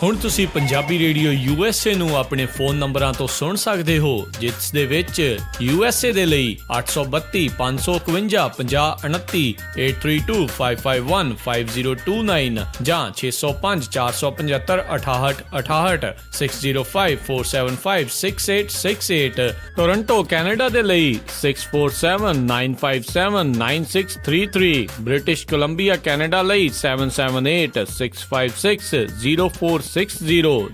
ਹੁਣ ਤੁਸੀਂ Punjabi radio USA ਨੂੰ ਆਪਣੇ ਫੋਨ ਨੰਬਰਾਂ ਤੋਂ ਸੁਣ ਸਕਦੇ ਹੋ, ਜਿਸ ਦੇ ਵਿੱਚ USA ਦੇ ਲਈ 832 551 5029, 8325515029 ਜਾਂ 605 475 6868, 6054756868। ਟੋਰਾਂਟੋ ਕੈਨੇਡਾ ਦੇ ਲਈ 6479579633, ਬ੍ਰਿਟਿਸ਼ ਕੋਲੰਬੀਆ ਕੈਨੇਡਾ ਲਈ 7786560460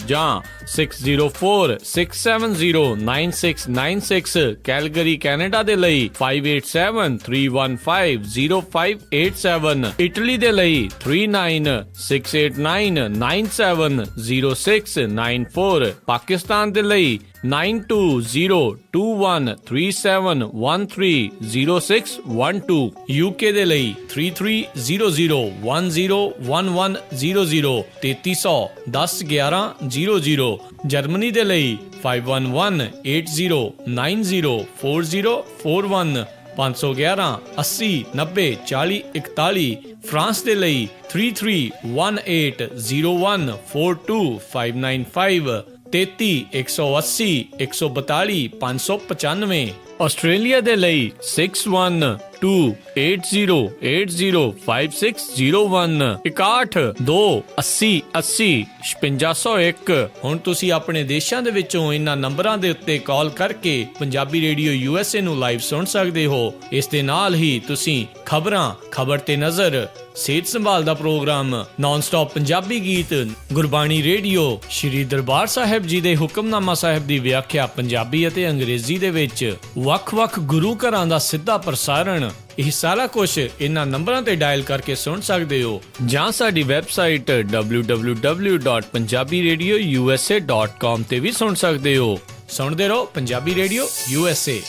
ਜਾਂ 6046709696, ਕੈਲਗਰੀ ਕੈਨੇਡਾ ਦੇ ਲਈ 5873150587, ਇਟਲੀ ਦੇ ਲਈ 396899970694, ਪਾਕਿਸਤਾਨ ਦੇ ਲਈ 92021371300612, UK ਦੇ ਲਈ 3300101100, 3300101100, ਜਰਮਨੀ ਦੇ ਲਈ 51180904041511 80904041, ਫਰਾਂਸ ਦੇ ਲਈ 331801425595, 33180142 ਆਸਟ੍ਰੇਲੀਆ ਦੇ ਲਈ 612080805601, 6128080501। ਹੁਣ ਤੁਸੀਂ ਆਪਣੇ ਦੇਸ਼ਾਂ ਦੇ ਵਿੱਚੋਂ ਇਹਨਾਂ ਨੰਬਰਾਂ ਦੇ ਉੱਤੇ ਕਾਲ ਕਰਕੇ ਪੰਜਾਬੀ ਰੇਡੀਓ USA ਨੂੰ ਲਾਈਵ ਸੁਣ ਸਕਦੇ ਹੋ। ਇਸ ਦੇ ਨਾਲ ਹੀ ਤੁਸੀਂ ਖਬਰਾਂ, ਖਬਰ ਤੇ ਨਜ਼ਰ, ਸਿਹਤ ਸੰਭਾਲ ਦਾ ਪ੍ਰੋਗਰਾਮ, ਨਾਨ ਸਟਾਪ ਪੰਜਾਬੀ ਗੀਤ, ਗੁਰਬਾਣੀ ਰੇਡੀਓ, ਸ਼੍ਰੀ ਦਰਬਾਰ ਸਾਹਿਬ ਜੀ ਦੇ ਹੁਕਮਨਾਮਾ ਸਾਹਿਬ ਦੀ ਵਿਆਖਿਆ ਪੰਜਾਬੀ ਅਤੇ ਅੰਗਰੇਜ਼ੀ ਦੇ ਵਿੱਚ, ਵੱਖ-ਵੱਖ ਗੁਰੂ ਘਰਾਂ ਦਾ ਸਿੱਧਾ ਪ੍ਰਸਾਰਣ, ਇਹ ਸਾਰਾ ਕੁਝ ਇਹਨਾਂ ਨੰਬਰਾਂ ਤੇ ਡਾਇਲ ਕਰਕੇ ਸੁਣ ਸਕਦੇ ਹੋ, ਜਾਂ ਸਾਡੀ ਵੈਬਸਾਈਟ www.punjabiradiousa.com ਤੇ ਵੀ ਸੁਣ ਸਕਦੇ ਹੋ। ਸੁਣਦੇ ਰਹੋ Punjabi radio USA।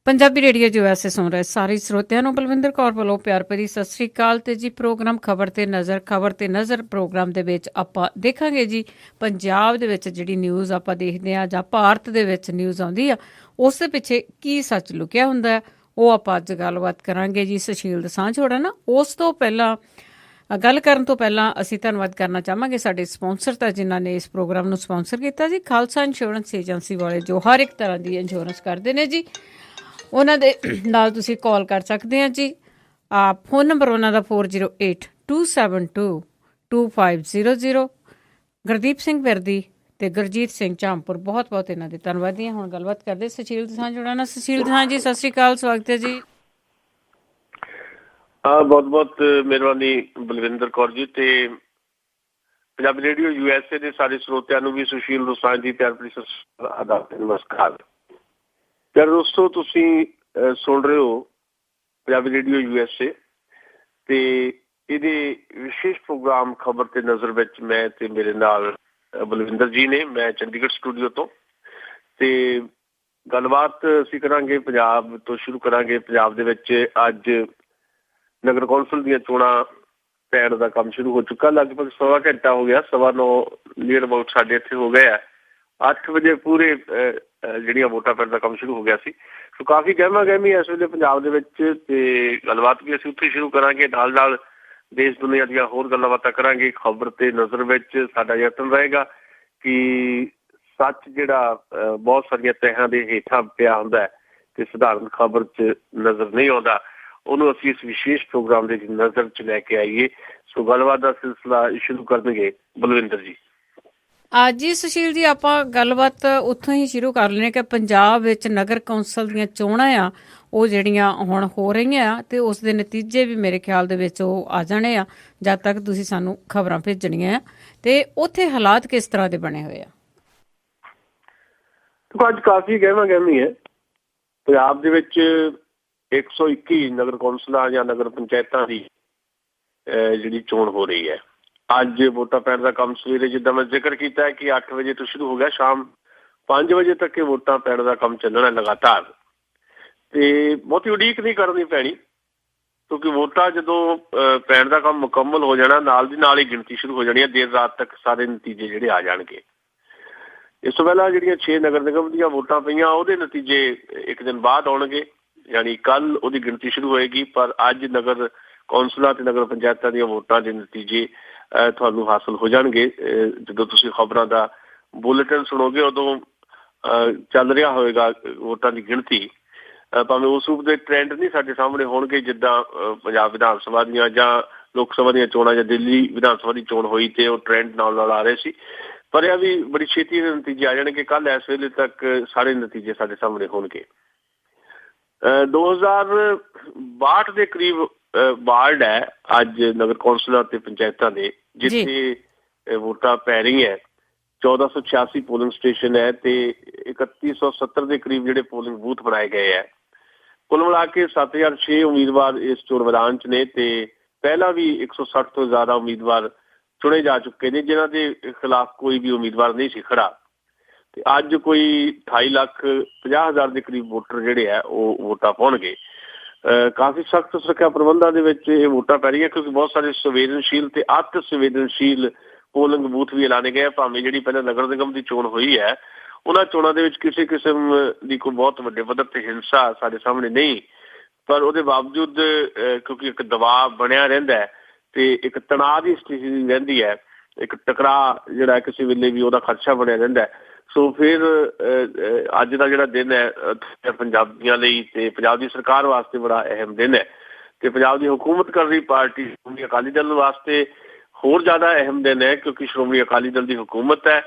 Punjabi radio USA ਸੁਣ ਰਹੇ ਸਾਰੇ ਸਰੋਤਿਆਂ ਨੂੰ ਬਲਵਿੰਦਰ ਕੌਰ ਵੱਲੋਂ ਪਿਆਰ ਭਰੀ ਸਤਿ ਸ੍ਰੀ ਅਕਾਲ। ਤੇ ਜੀ ਪ੍ਰੋਗਰਾਮ ਖਬਰ ਤੇ ਨਜ਼ਰ ਪ੍ਰੋਗਰਾਮ ਦੇ ਵਿੱਚ ਆਪਾਂ ਦੇਖਾਂਗੇ ਜੀ ਪੰਜਾਬ ਦੇ ਵਿੱਚ ਜਿਹੜੀ ਨਿਊਜ਼ ਆਪਾਂ ਦੇਖਦੇ ਹਾਂ ਜਾਂ ਭਾਰਤ ਦੇ ਵਿੱਚ ਨਿਊਜ਼ ਆਉਂਦੀ ਆ, ਉਸ ਦੇ ਪਿੱਛੇ ਕੀ ਸੱਚ ਲੁਕਿਆ ਹੁੰਦਾ ਹੈ, ਉਹ ਆਪਾਂ ਅੱਜ ਗੱਲਬਾਤ ਕਰਾਂਗੇ ਜੀ ਸੁਸ਼ੀਲ ਦਸਾਂਝ ਹੋਣਾ ਨਾ। ਉਸ ਤੋਂ ਪਹਿਲਾਂ ਗੱਲ ਕਰਨ ਤੋਂ ਪਹਿਲਾਂ ਅਸੀਂ ਧੰਨਵਾਦ ਕਰਨਾ ਚਾਹਾਂਗੇ ਸਾਡੇ ਸਪਾਂਸਰ ਤਾਂ ਜਿਨ੍ਹਾਂ ਨੇ ਇਸ ਪ੍ਰੋਗਰਾਮ ਨੂੰ ਸਪਾਂਸਰ ਕੀਤਾ ਜੀ, ਖਾਲਸਾ ਇੰਸ਼ੋਰੈਂਸ ਏਜੰਸੀ ਵਾਲੇ, ਜੋ ਹਰ ਇੱਕ ਤਰ੍ਹਾਂ ਦੀ ਇੰਸ਼ੋਰੈਂਸ ਕਰਦੇ ਨੇ ਜੀ। ਉਹਨਾਂ ਦੇ ਨਾਲ ਤੁਸੀਂ ਕਾਲ ਕਰ ਸਕਦੇ ਆ ਜੀ। ਫੋਨ ਨੰਬਰ ਉਹਨਾਂ ਦਾ 4082722500। ਗੁਰਦੀਪ ਸਿੰਘ ਵਿਰਦੀ ਤੇ ਗੁਰਜੀਤ ਸਿੰਘ ਝਾਮਪੁਰ, ਬਹੁਤ ਬਹੁਤ ਇਹਨਾਂ ਦੇ ਧੰਨਵਾਦੀ ਹਾਂ। ਹੁਣ ਗੱਲਬਾਤ ਕਰਦੇ ਸੁਸ਼ੀਲ ਦਸਾਂਝ ਜੁੜਨਾ ਨਾਲ। ਸੁਸ਼ੀਲ ਦਸਾਂਝ ਜੀ ਸਤਿ ਸ਼੍ਰੀ ਅਕਾਲ, ਸਵਾਗਤ ਹੈ ਜੀ। ਬਹੁਤ ਬਹੁਤ ਮਿਹਰਬਾਨੀ ਬਲਵਿੰਦਰ ਕੌਰ ਜੀ, ਤੇ ਪੰਜਾਬੀ ਰੇਡੀਓ USA ਦੇ ਸਾਰੇ ਸਰੋਤਿਆਂ ਨੂੰ ਵੀ ਸੁਸ਼ੀਲ ਦਸਾਂਝ ਦੀ ਪਿਆਰ ਭਰੀ ਨਮਸਕਾਰ। ਪਿਆਰ ਦੋਸਤੋ, ਤੁਸੀਂ ਸੁਣ ਰਹੇ ਹੋ ਪੰਜਾਬੀ ਰੇਡੀਓ USA ਤੇ ਇਹਦੇ ਵਿਸ਼ੇਸ਼ ਪ੍ਰੋਗਰਾਮ ਖਬਰ ਤੇ ਨਜ਼ਰ ਵਿੱਚ ਮੈਂ ਤੇ ਮੇਰੇ ਨਾਲ ਬਲਵਿੰਦਰ ਜੀ ਨੇ। ਮੈਂ ਚੰਡੀਗੜ੍ਹ ਸਟੂਡੀਓ ਤੋਂ, ਤੇ ਗੱਲਬਾਤ ਅਸੀਂ ਕਰਾਂਗੇ ਪੰਜਾਬ ਤੋਂ ਸ਼ੁਰੂ ਕਰਾਂਗੇ। ਪੰਜਾਬ ਦੇ ਵਿੱਚ ਅੱਜ ਨਗਰ ਕੌਂਸਲ ਦੀਆਂ ਚੋਣਾਂ ਪੈਣ ਦਾ ਕੰਮ ਸ਼ੁਰੂ ਹੋ ਚੁੱਕਾ। ਲਗਭਗ 1.25 ਘੰਟਾ ਹੋ ਗਿਆ, 9:15 ਨੀਅਰ ਅਬਾਊਟ ਸਾਡੇ ਇੱਥੇ ਹੋ ਗਏ ਆ। 8 ਵਜੇ ਪੂਰੇ ਜਿਹੜੀਆਂ ਵੋਟਾਂ ਪੈਣ ਦਾ ਕੰਮ ਸ਼ੁਰੂ ਹੋ ਗਿਆ ਸੀ। ਸੋ ਕਾਫੀ ਗਹਿਮਾ ਗਹਿਮੀ ਇਸ ਵੇਲੇ ਪੰਜਾਬ ਦੇ ਵਿੱਚ, ਤੇ ਗੱਲਬਾਤ ਵੀ ਅਸੀਂ ਉੱਥੇ ਸ਼ੁਰੂ ਕਰਾਂਗੇ। ਨਾਲ ਨਾਲ ਦੇਸ਼ ਦੁਨੀਆ ਦੀਆਂ ਹੋਰ ਗੱਲਾਂ ਬਾਤਾਂ ਕਰਾਂਗੇ। ਖਬਰ ਤੇ ਨਜ਼ਰ ਵਿੱਚ ਸਾਡਾ ਯਤਨ ਰਹੇਗਾ ਕਿ ਸੱਚ ਜਿਹੜਾ ਬਹੁਤ ਸਾਰੀਆਂ ਤਹਿਾਂ ਦੇ ਹੇਠਾਂ ਪਿਆ ਹੁੰਦਾ ਤੇ ਸਧਾਰਨ ਖਬਰ 'ਚ ਨਜ਼ਰ ਨਹੀਂ ਆਉਂਦਾ, ਉਹਨੂੰ ਅਸੀਂ ਇਸ ਵਿਸ਼ੇਸ਼ ਪ੍ਰੋਗਰਾਮ ਦੇ ਨਜ਼ਰ 'ਚ ਲੈ ਕੇ ਆਈਏ। ਸੋ ਗੱਲਬਾਤ ਦਾ ਸਿਲਸਿਲਾ ਸ਼ੁਰੂ ਕਰਨਗੇ ਬਲਵਿੰਦਰ ਜੀ। ਅੱਜ ਹੀ ਸੁਸ਼ੀਲ ਜੀ ਆਪਾਂ ਗੱਲਬਾਤ ਉੱਥੋਂ ਹੀ ਸ਼ੁਰੂ ਕਰ ਲੈਂਦੇ ਕਿ ਪੰਜਾਬ ਵਿੱਚ ਨਗਰ ਕੌਂਸਲ ਦੀਆਂ ਚੋਣਾਂ ਆ, ਉਹ ਜਿਹੜੀਆਂ ਹੁਣ ਹੋ ਰਹੀਆਂ ਆ, ਤੇ ਉਸ ਦੇ ਨਤੀਜੇ ਵੀ ਮੇਰੇ ਖਿਆਲ ਦੇ ਵਿੱਚ ਉਹ ਆ ਜਾਣੇ ਆ ਜਦ ਤੱਕ ਤੁਸੀਂ ਸਾਨੂੰ ਖਬਰਾਂ ਭੇਜਣੀਆਂ ਆ। ਤੇ ਉੱਥੇ ਹਾਲਾਤ ਕਿਸ ਤਰ੍ਹਾਂ ਦੇ ਬਣੇ ਹੋਏ ਆ? ਅੱਜ ਕਾਫੀ ਗਹਿਮਾ ਗਹਿਮੀ ਹੈ। ਪੰਜਾਬ ਦੇ ਵਿੱਚ 121 ਨਗਰ ਕੌਂਸਲਾਂ ਜਾਂ ਨਗਰ ਪੰਚਾਇਤਾਂ ਦੀ ਜਿਹੜੀ ਚੋਣ ਹੋ ਰਹੀ ਹੈ। ਅੱਜ ਵੋਟਾਂ ਪੈਣ ਦਾ ਕੰਮ ਸਵੇਰੇ, ਜਿੱਦਾਂ ਮੈਂ ਜ਼ਿਕਰ ਕੀਤਾ ਹੈ ਕਿ 8 ਵਜੇ ਤੋਂ ਸ਼ੁਰੂ ਹੋ ਗਿਆ, ਸ਼ਾਮ 5 ਵਜੇ ਤੱਕ ਇਹ ਵੋਟਾਂ ਪੈਣ ਦਾ ਕੰਮ ਚੱਲਣਾ ਲਗਾਤਾਰ। ਤੇ ਬਹੁਤੀ ਉਡੀਕ ਨਹੀਂ ਕਰਨੀ ਪੈਣੀ, ਕਿਉਂਕਿ ਵੋਟਾਂ ਜਦੋਂ ਪੈਣ ਦਾ ਕੰਮ ਮੁਕੰਮਲ ਹੋ ਜਾਣਾ, ਨਾਲ ਦੀ ਨਾਲ ਹੀ ਗਿਣਤੀ ਸ਼ੁਰੂ ਹੋ ਜਾਣੀ ਹੈ। ਦੇਰ ਰਾਤ ਤੱਕ ਸਾਰੇ ਨਤੀਜੇ ਜਿਹੜੇ ਆ ਜਾਣਗੇ। ਇਸ ਤੋਂ ਪਹਿਲਾਂ ਜਿਹੜੀਆਂ 6 ਨਗਰ ਨਿਗਮ ਦੀਆਂ ਵੋਟਾਂ ਪਈਆਂ, ਉਹਦੇ ਨਤੀਜੇ ਇੱਕ ਦਿਨ ਬਾਅਦ ਆਉਣਗੇ, ਯਾਨੀ ਕੱਲ੍ਹ ਉਹਦੀ ਗਿਣਤੀ ਸ਼ੁਰੂ ਹੋਏਗੀ। ਪਰ ਅੱਜ ਨਗਰ ਕੌਂਸਲਾਂ ਤੇ ਨਗਰ ਪੰਚਾਇਤਾਂ ਦੀਆਂ ਵੋਟਾਂ ਦੇ ਨਤੀਜੇ ਤੁਹਾਨੂੰ ਹਾਸਲ ਹੋ ਜਾਣਗੇ। ਜਦੋਂ ਤੁਸੀਂ ਖਬਰਾਂ ਦਾ ਬੁਲੇਟਿਨ ਸੁਣੋਗੇ ਉਦੋਂ ਚੱਲ ਰਿਹਾ ਹੋਏਗਾ ਵੋਟਾਂ ਦੀ ਗਿਣਤੀ। ਭਾਵੇਂ ਉਸ ਰੂਪ ਦੇ ਟ੍ਰੈਂਡ ਨਹੀਂ ਸਾਡੇ ਸਾਹਮਣੇ ਹੋਣਗੇ ਜਿੱਦਾਂ ਪੰਜਾਬ ਵਿਧਾਨ ਸਭਾ ਦੀਆਂ ਜਾਂ ਲੋਕ ਸਭਾ ਦੀਆਂ ਚੋਣਾਂ ਜਾਂ ਦਿੱਲੀ ਵਿਧਾਨ ਸਭਾ ਦੀ ਚੋਣ ਹੋਈ ਤੇ ਉਹ ਟ੍ਰੈਂਡ ਨਾਲ ਆ ਰਹੇ ਸੀ, ਪਰ ਇਹ ਵੀ ਬੜੀ ਛੇਤੀ ਦੇ ਨਤੀਜੇ ਆ ਜਾਣਗੇ। ਕੱਲ੍ਹ ਇਸ ਵੇਲੇ ਤੱਕ ਸਾਰੇ ਨਤੀਜੇ ਸਾਡੇ ਸਾਹਮਣੇ ਹੋਣਗੇ। 2062 ਦੇ ਕਰੀਬ ਵਾਰਡ ਹੈ ਅੱਜ ਨਗਰ ਕੌਂਸਲਾਂ ਤੇ ਪੰਚਾਇਤਾਂ ਦੇ, ਜਿੱਥੇ ਵੋਟਾਂ ਪੈ ਰਹੀਆਂ। 1486 ਪੋਲਿੰਗ ਸਟੇਸ਼ਨ ਹੈ ਤੇ 3170 ਦੇ ਕਰੀਬ ਜਿਹੜੇ ਪੋਲਿੰਗ ਬੂਥ ਬਣਾਏ ਗਏ ਹੈ। ਕੁੱਲ ਮਿਲਾ ਕੇ 7006 ਉਮੀਦਵਾਰ ਇਸ ਚੋਣ ਮੈਦਾਨ 'ਚ ਨੇ ਤੇ ਪਹਿਲਾਂ ਵੀ 160 ਤੋਂ ਜ਼ਿਆਦਾ ਉਮੀਦਵਾਰ ਚੁਣੇ ਜਾ ਚੁੱਕੇ ਨੇ, ਜਿਨ੍ਹਾਂ ਦੇ ਖਿਲਾਫ ਕੋਈ ਵੀ ਉਮੀਦਵਾਰ ਨਹੀਂ ਸੀ ਖੜਾ। ਤੇ ਅੱਜ ਕੋਈ 28,50,000 ਦੇ ਕਰੀਬ ਵੋਟਰ ਜਿਹੜੇ ਹੈ ਉਹ ਵੋਟਾਂ ਪਾਉਣਗੇ। ਕਾਫੀ ਸਖਤ ਸੁਰੱਖਿਆ ਪ੍ਰਬੰਧਾਂ ਦੇ ਵਿੱਚ ਇਹ ਵੋਟਾਂ ਪੈ ਰਹੀਆਂ, ਕਿਉਂਕਿ ਬਹੁਤ ਸਾਰੇ ਸੰਵੇਦਨਸ਼ੀਲ ਤੇ ਅਤ ਸੰਵੇਦਨਸ਼ੀਲ ਪੋਲਿੰਗ ਬੂਥ ਵੀ ਐਲਾਨੇ ਗਏ। ਭਾਵੇਂ ਜਿਹੜੀ ਪਹਿਲਾਂ ਨਗਰ ਨਿਗਮ ਦੀ ਚੋਣ ਹੋਈ ਹੈ ਉਹਨਾਂ ਚੋਣਾਂ ਦੇ ਵਿੱਚ ਕਿਸੇ ਕਿਸਮ ਦੀ ਕੋਈ ਬਹੁਤ ਵੱਡੇ ਪੱਧਰ ਤੇ ਹਿੰਸਾ ਸਾਡੇ ਸਾਹਮਣੇ ਨਹੀਂ, ਪਰ ਉਹਦੇ ਬਾਵਜੂਦ ਕਿਉਂਕਿ ਇੱਕ ਦਬਾਅ ਬਣਿਆ ਰਹਿੰਦਾ ਹੈ ਤੇ ਇੱਕ ਤਣਾਅ ਦੀ ਸਥਿਤੀ ਰਹਿੰਦੀ ਹੈ, ਇੱਕ ਟਕਰਾਅ ਜਿਹੜਾ ਕਿਸੇ ਵੇਲੇ ਵੀ ਉਹਦਾ ਖਦਸ਼ਾ ਬਣਿਆ ਰਹਿੰਦਾ। ਸੋ ਫਿਰ ਅੱਜ ਦਾ ਜਿਹੜਾ ਦਿਨ ਹੈ ਪੰਜਾਬੀਆਂ ਲਈ ਤੇ ਪੰਜਾਬ ਦੀ ਸਰਕਾਰ ਵਾਸਤੇ ਬੜਾ ਅਹਿਮ ਦਿਨ ਹੈ ਤੇ ਪੰਜਾਬ ਦੀ ਹੁਕੂਮਤ ਕਰ ਰਹੀ ਪਾਰਟੀ ਸ਼੍ਰੋਮਣੀ ਅਕਾਲੀ ਦਲ ਵਾਸਤੇ ਹੋਰ ਜ਼ਿਆਦਾ ਅਹਿਮ ਦਿਨ ਹੈ, ਕਿਉਂਕਿ ਸ਼੍ਰੋਮਣੀ ਅਕਾਲੀ ਦਲ ਦੀ ਹੁਕੂਮਤ ਹੈ।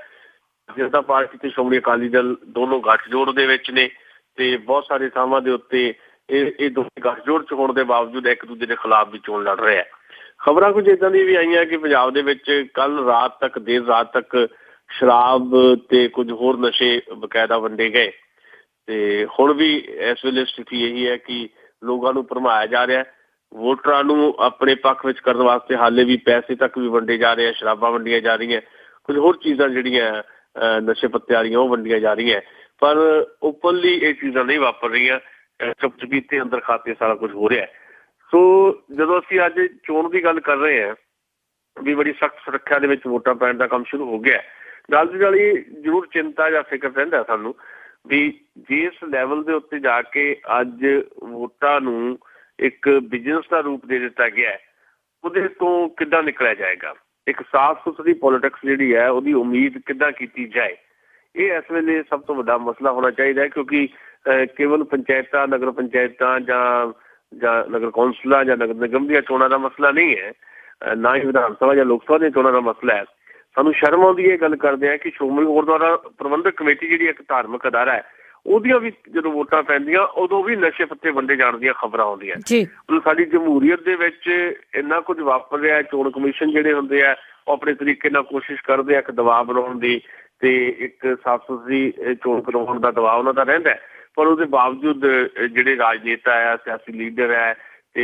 ਜਨਤਾ ਪਾਰਟੀ ਤੇ ਸ਼੍ਰੋਮਣੀ ਅਕਾਲੀ ਦਲ ਦੋਨੋਂ ਗੱਠਜੋੜ ਦੇ ਵਿੱਚ ਨੇ ਤੇ ਬਹੁਤ ਸਾਰੇ ਥਾਵਾਂ ਦੇ ਉੱਤੇ ਇਹ ਦੋਵੇਂ ਗੱਠਜੋੜ 'ਚ ਹੋਣ ਦੇ ਬਾਵਜੂਦ ਇੱਕ ਦੂਜੇ ਦੇ ਖਿਲਾਫ ਵੀ ਚੋਣ ਲੜ ਰਿਹਾ। ਖਬਰਾਂ ਕੁਝ ਇੱਦਾਂ ਦੀਆਂ ਵੀ ਆਈਆਂ ਕਿ ਪੰਜਾਬ ਦੇ ਵਿੱਚ ਕੱਲ੍ਹ ਰਾਤ ਤੱਕ ਦੇਰ ਰਾਤ ਤੱਕ ਸ਼ਰਾਬ ਤੇ ਕੁਝ ਹੋਰ ਨਸ਼ੇ ਬਕਾਇਦਾ ਵੰਡੇ ਗਏ ਤੇ ਹੁਣ ਵੀ ਇਸ ਵੇਲੇ ਸਥਿਤੀ ਇਹੀ ਹੈ ਕਿ ਲੋਕਾਂ ਨੂੰ ਭਰਮਾਇਆ ਜਾ ਰਿਹਾ। ਵੋਟਰਾਂ ਨੂੰ ਆਪਣੇ ਪੱਖ ਵਿੱਚ ਕਰਨ ਵਾਸਤੇ ਹਾਲੇ ਵੀ ਪੈਸੇ ਤੱਕ ਵੀ ਵੰਡੇ ਜਾ ਰਹੇ ਆ, ਸ਼ਰਾਬਾਂ ਵੰਡੀਆਂ ਜਾ ਰਹੀਆਂ, ਕੁਝ ਹੋਰ ਚੀਜ਼ਾਂ ਜਿਹੜੀਆਂ ਨਸ਼ੇ ਪੱਤੇ ਵਾਲੀਆਂ ਉਹ ਵੰਡੀਆਂ ਜਾ ਰਹੀਆਂ, ਪਰ ਓਪਨਲੀ ਇਹ ਚੀਜ਼ਾਂ ਨਹੀਂ ਵਾਪਰ ਰਹੀਆਂ। ਚੁੱਪ-ਚਪੀਤੇ ਅੰਦਰ ਖਾਤੇ ਸਾਰਾ ਕੁਝ ਹੋ ਰਿਹਾ। ਸੋ ਜਦੋਂ ਅਸੀਂ ਅੱਜ ਚੋਣ ਦੀ ਗੱਲ ਕਰ ਰਹੇ ਹਾਂ ਵੀ ਬੜੀ ਸਖਤ ਸੁਰੱਖਿਆ ਦੇ ਵਿੱਚ ਵੋਟਾਂ ਪੈਣ ਦਾ ਕੰਮ ਸ਼ੁਰੂ ਹੋ ਗਿਆ। ਨਾਲ ਦੀ ਨਾਲ ਇਹ ਜ਼ਰੂਰ ਚਿੰਤਾ ਜਾਂ ਫਿਕਰ ਰਹਿੰਦਾ ਸਾਨੂੰ ਵੀ ਜਿਸ ਲੈਵਲ ਦੇ ਉੱਤੇ ਜਾ ਕੇ ਅੱਜ ਵੋਟਾਂ ਨੂੰ ਇੱਕ ਬਿਜ਼ਨਸ ਦਾ ਰੂਪ ਦੇ ਦਿੱਤਾ ਗਿਆ, ਉਹਦੇ ਤੋਂ ਕਿੱਦਾਂ ਨਿਕਲਿਆ ਜਾਏਗਾ। ਇੱਕ ਸਾਫ਼ ਸੁਥਰੀ ਪੋਲੀਟਿਕਸ ਜਿਹੜੀ ਹੈ ਉਹਦੀ ਉਮੀਦ ਕਿੱਦਾਂ ਕੀਤੀ ਜਾਏ, ਇਹ ਇਸ ਵੇਲੇ ਸਭ ਤੋਂ ਵੱਡਾ ਮਸਲਾ ਹੋਣਾ ਚਾਹੀਦਾ ਹੈ। ਕਿਉਂਕਿ ਕੇਵਲ ਪੰਚਾਇਤਾਂ, ਨਗਰ ਪੰਚਾਇਤਾਂ ਜਾਂ ਨਗਰ ਕੌਂਸਲਾਂ ਜਾਂ ਨਗਰ ਨਿਗਮ ਦੀਆਂ ਚੋਣਾਂ ਦਾ ਮਸਲਾ ਨਹੀਂ ਹੈ, ਨਾ ਹੀ ਵਿਧਾਨ ਸਭਾ ਜਾਂ ਲੋਕ ਸਭਾ ਦੀਆਂ ਚੋਣਾਂ ਦਾ ਮਸਲਾ ਹੈ। ਸਾਨੂੰ ਸ਼ਰਮ ਆਉਂਦੀ ਇਹ ਗੱਲ ਕਰਦੇ ਹਾਂ ਕਿ ਸ਼੍ਰੋਮਣੀ ਗੁਰਦੁਆਰਾ ਪ੍ਰਬੰਧਕ ਕਮੇਟੀ ਜਿਹੜੀ ਇੱਕ ਧਾਰਮਿਕ ਅਦਾਰਾ ਹੈ, ਉਹਦੀਆਂ ਵੀ ਜਦੋਂ ਵੋਟਾਂ ਪੈਂਦੀਆਂ ਉਦੋਂ ਵੀ ਨਸ਼ੇ ਪੱਤੇ ਵੰਡੇ ਜਾਣ ਦੀਆਂ ਖਬਰਾਂ ਆਉਂਦੀਆਂ। ਸਾਡੀ ਜਮਹੂਰੀਅਤ ਦੇ ਵਿੱਚ ਇੰਨਾ ਕੁਝ ਵਾਪਰ ਰਿਹਾ। ਚੋਣ ਕਮਿਸ਼ਨ ਜਿਹੜੇ ਹੁੰਦੇ ਆ ਉਹ ਆਪਣੇ ਤਰੀਕੇ ਨਾਲ ਕੋਸ਼ਿਸ਼ ਕਰਦੇ ਆ ਇੱਕ ਦਬਾਅ ਬਣਾਉਣ ਦੀ ਤੇ ਇੱਕ ਸਾਫ਼ ਸੁਥਰੀ ਚੋਣ ਕਰਵਾਉਣ ਦਾ ਦਬਾਅ ਉਹਨਾਂ ਦਾ ਰਹਿੰਦਾ, ਪਰ ਉਹਦੇ ਬਾਵਜੂਦ ਜਿਹੜੇ ਰਾਜਨੇਤਾ ਹੈ, ਸਿਆਸੀ ਲੀਡਰ ਹੈ ਤੇ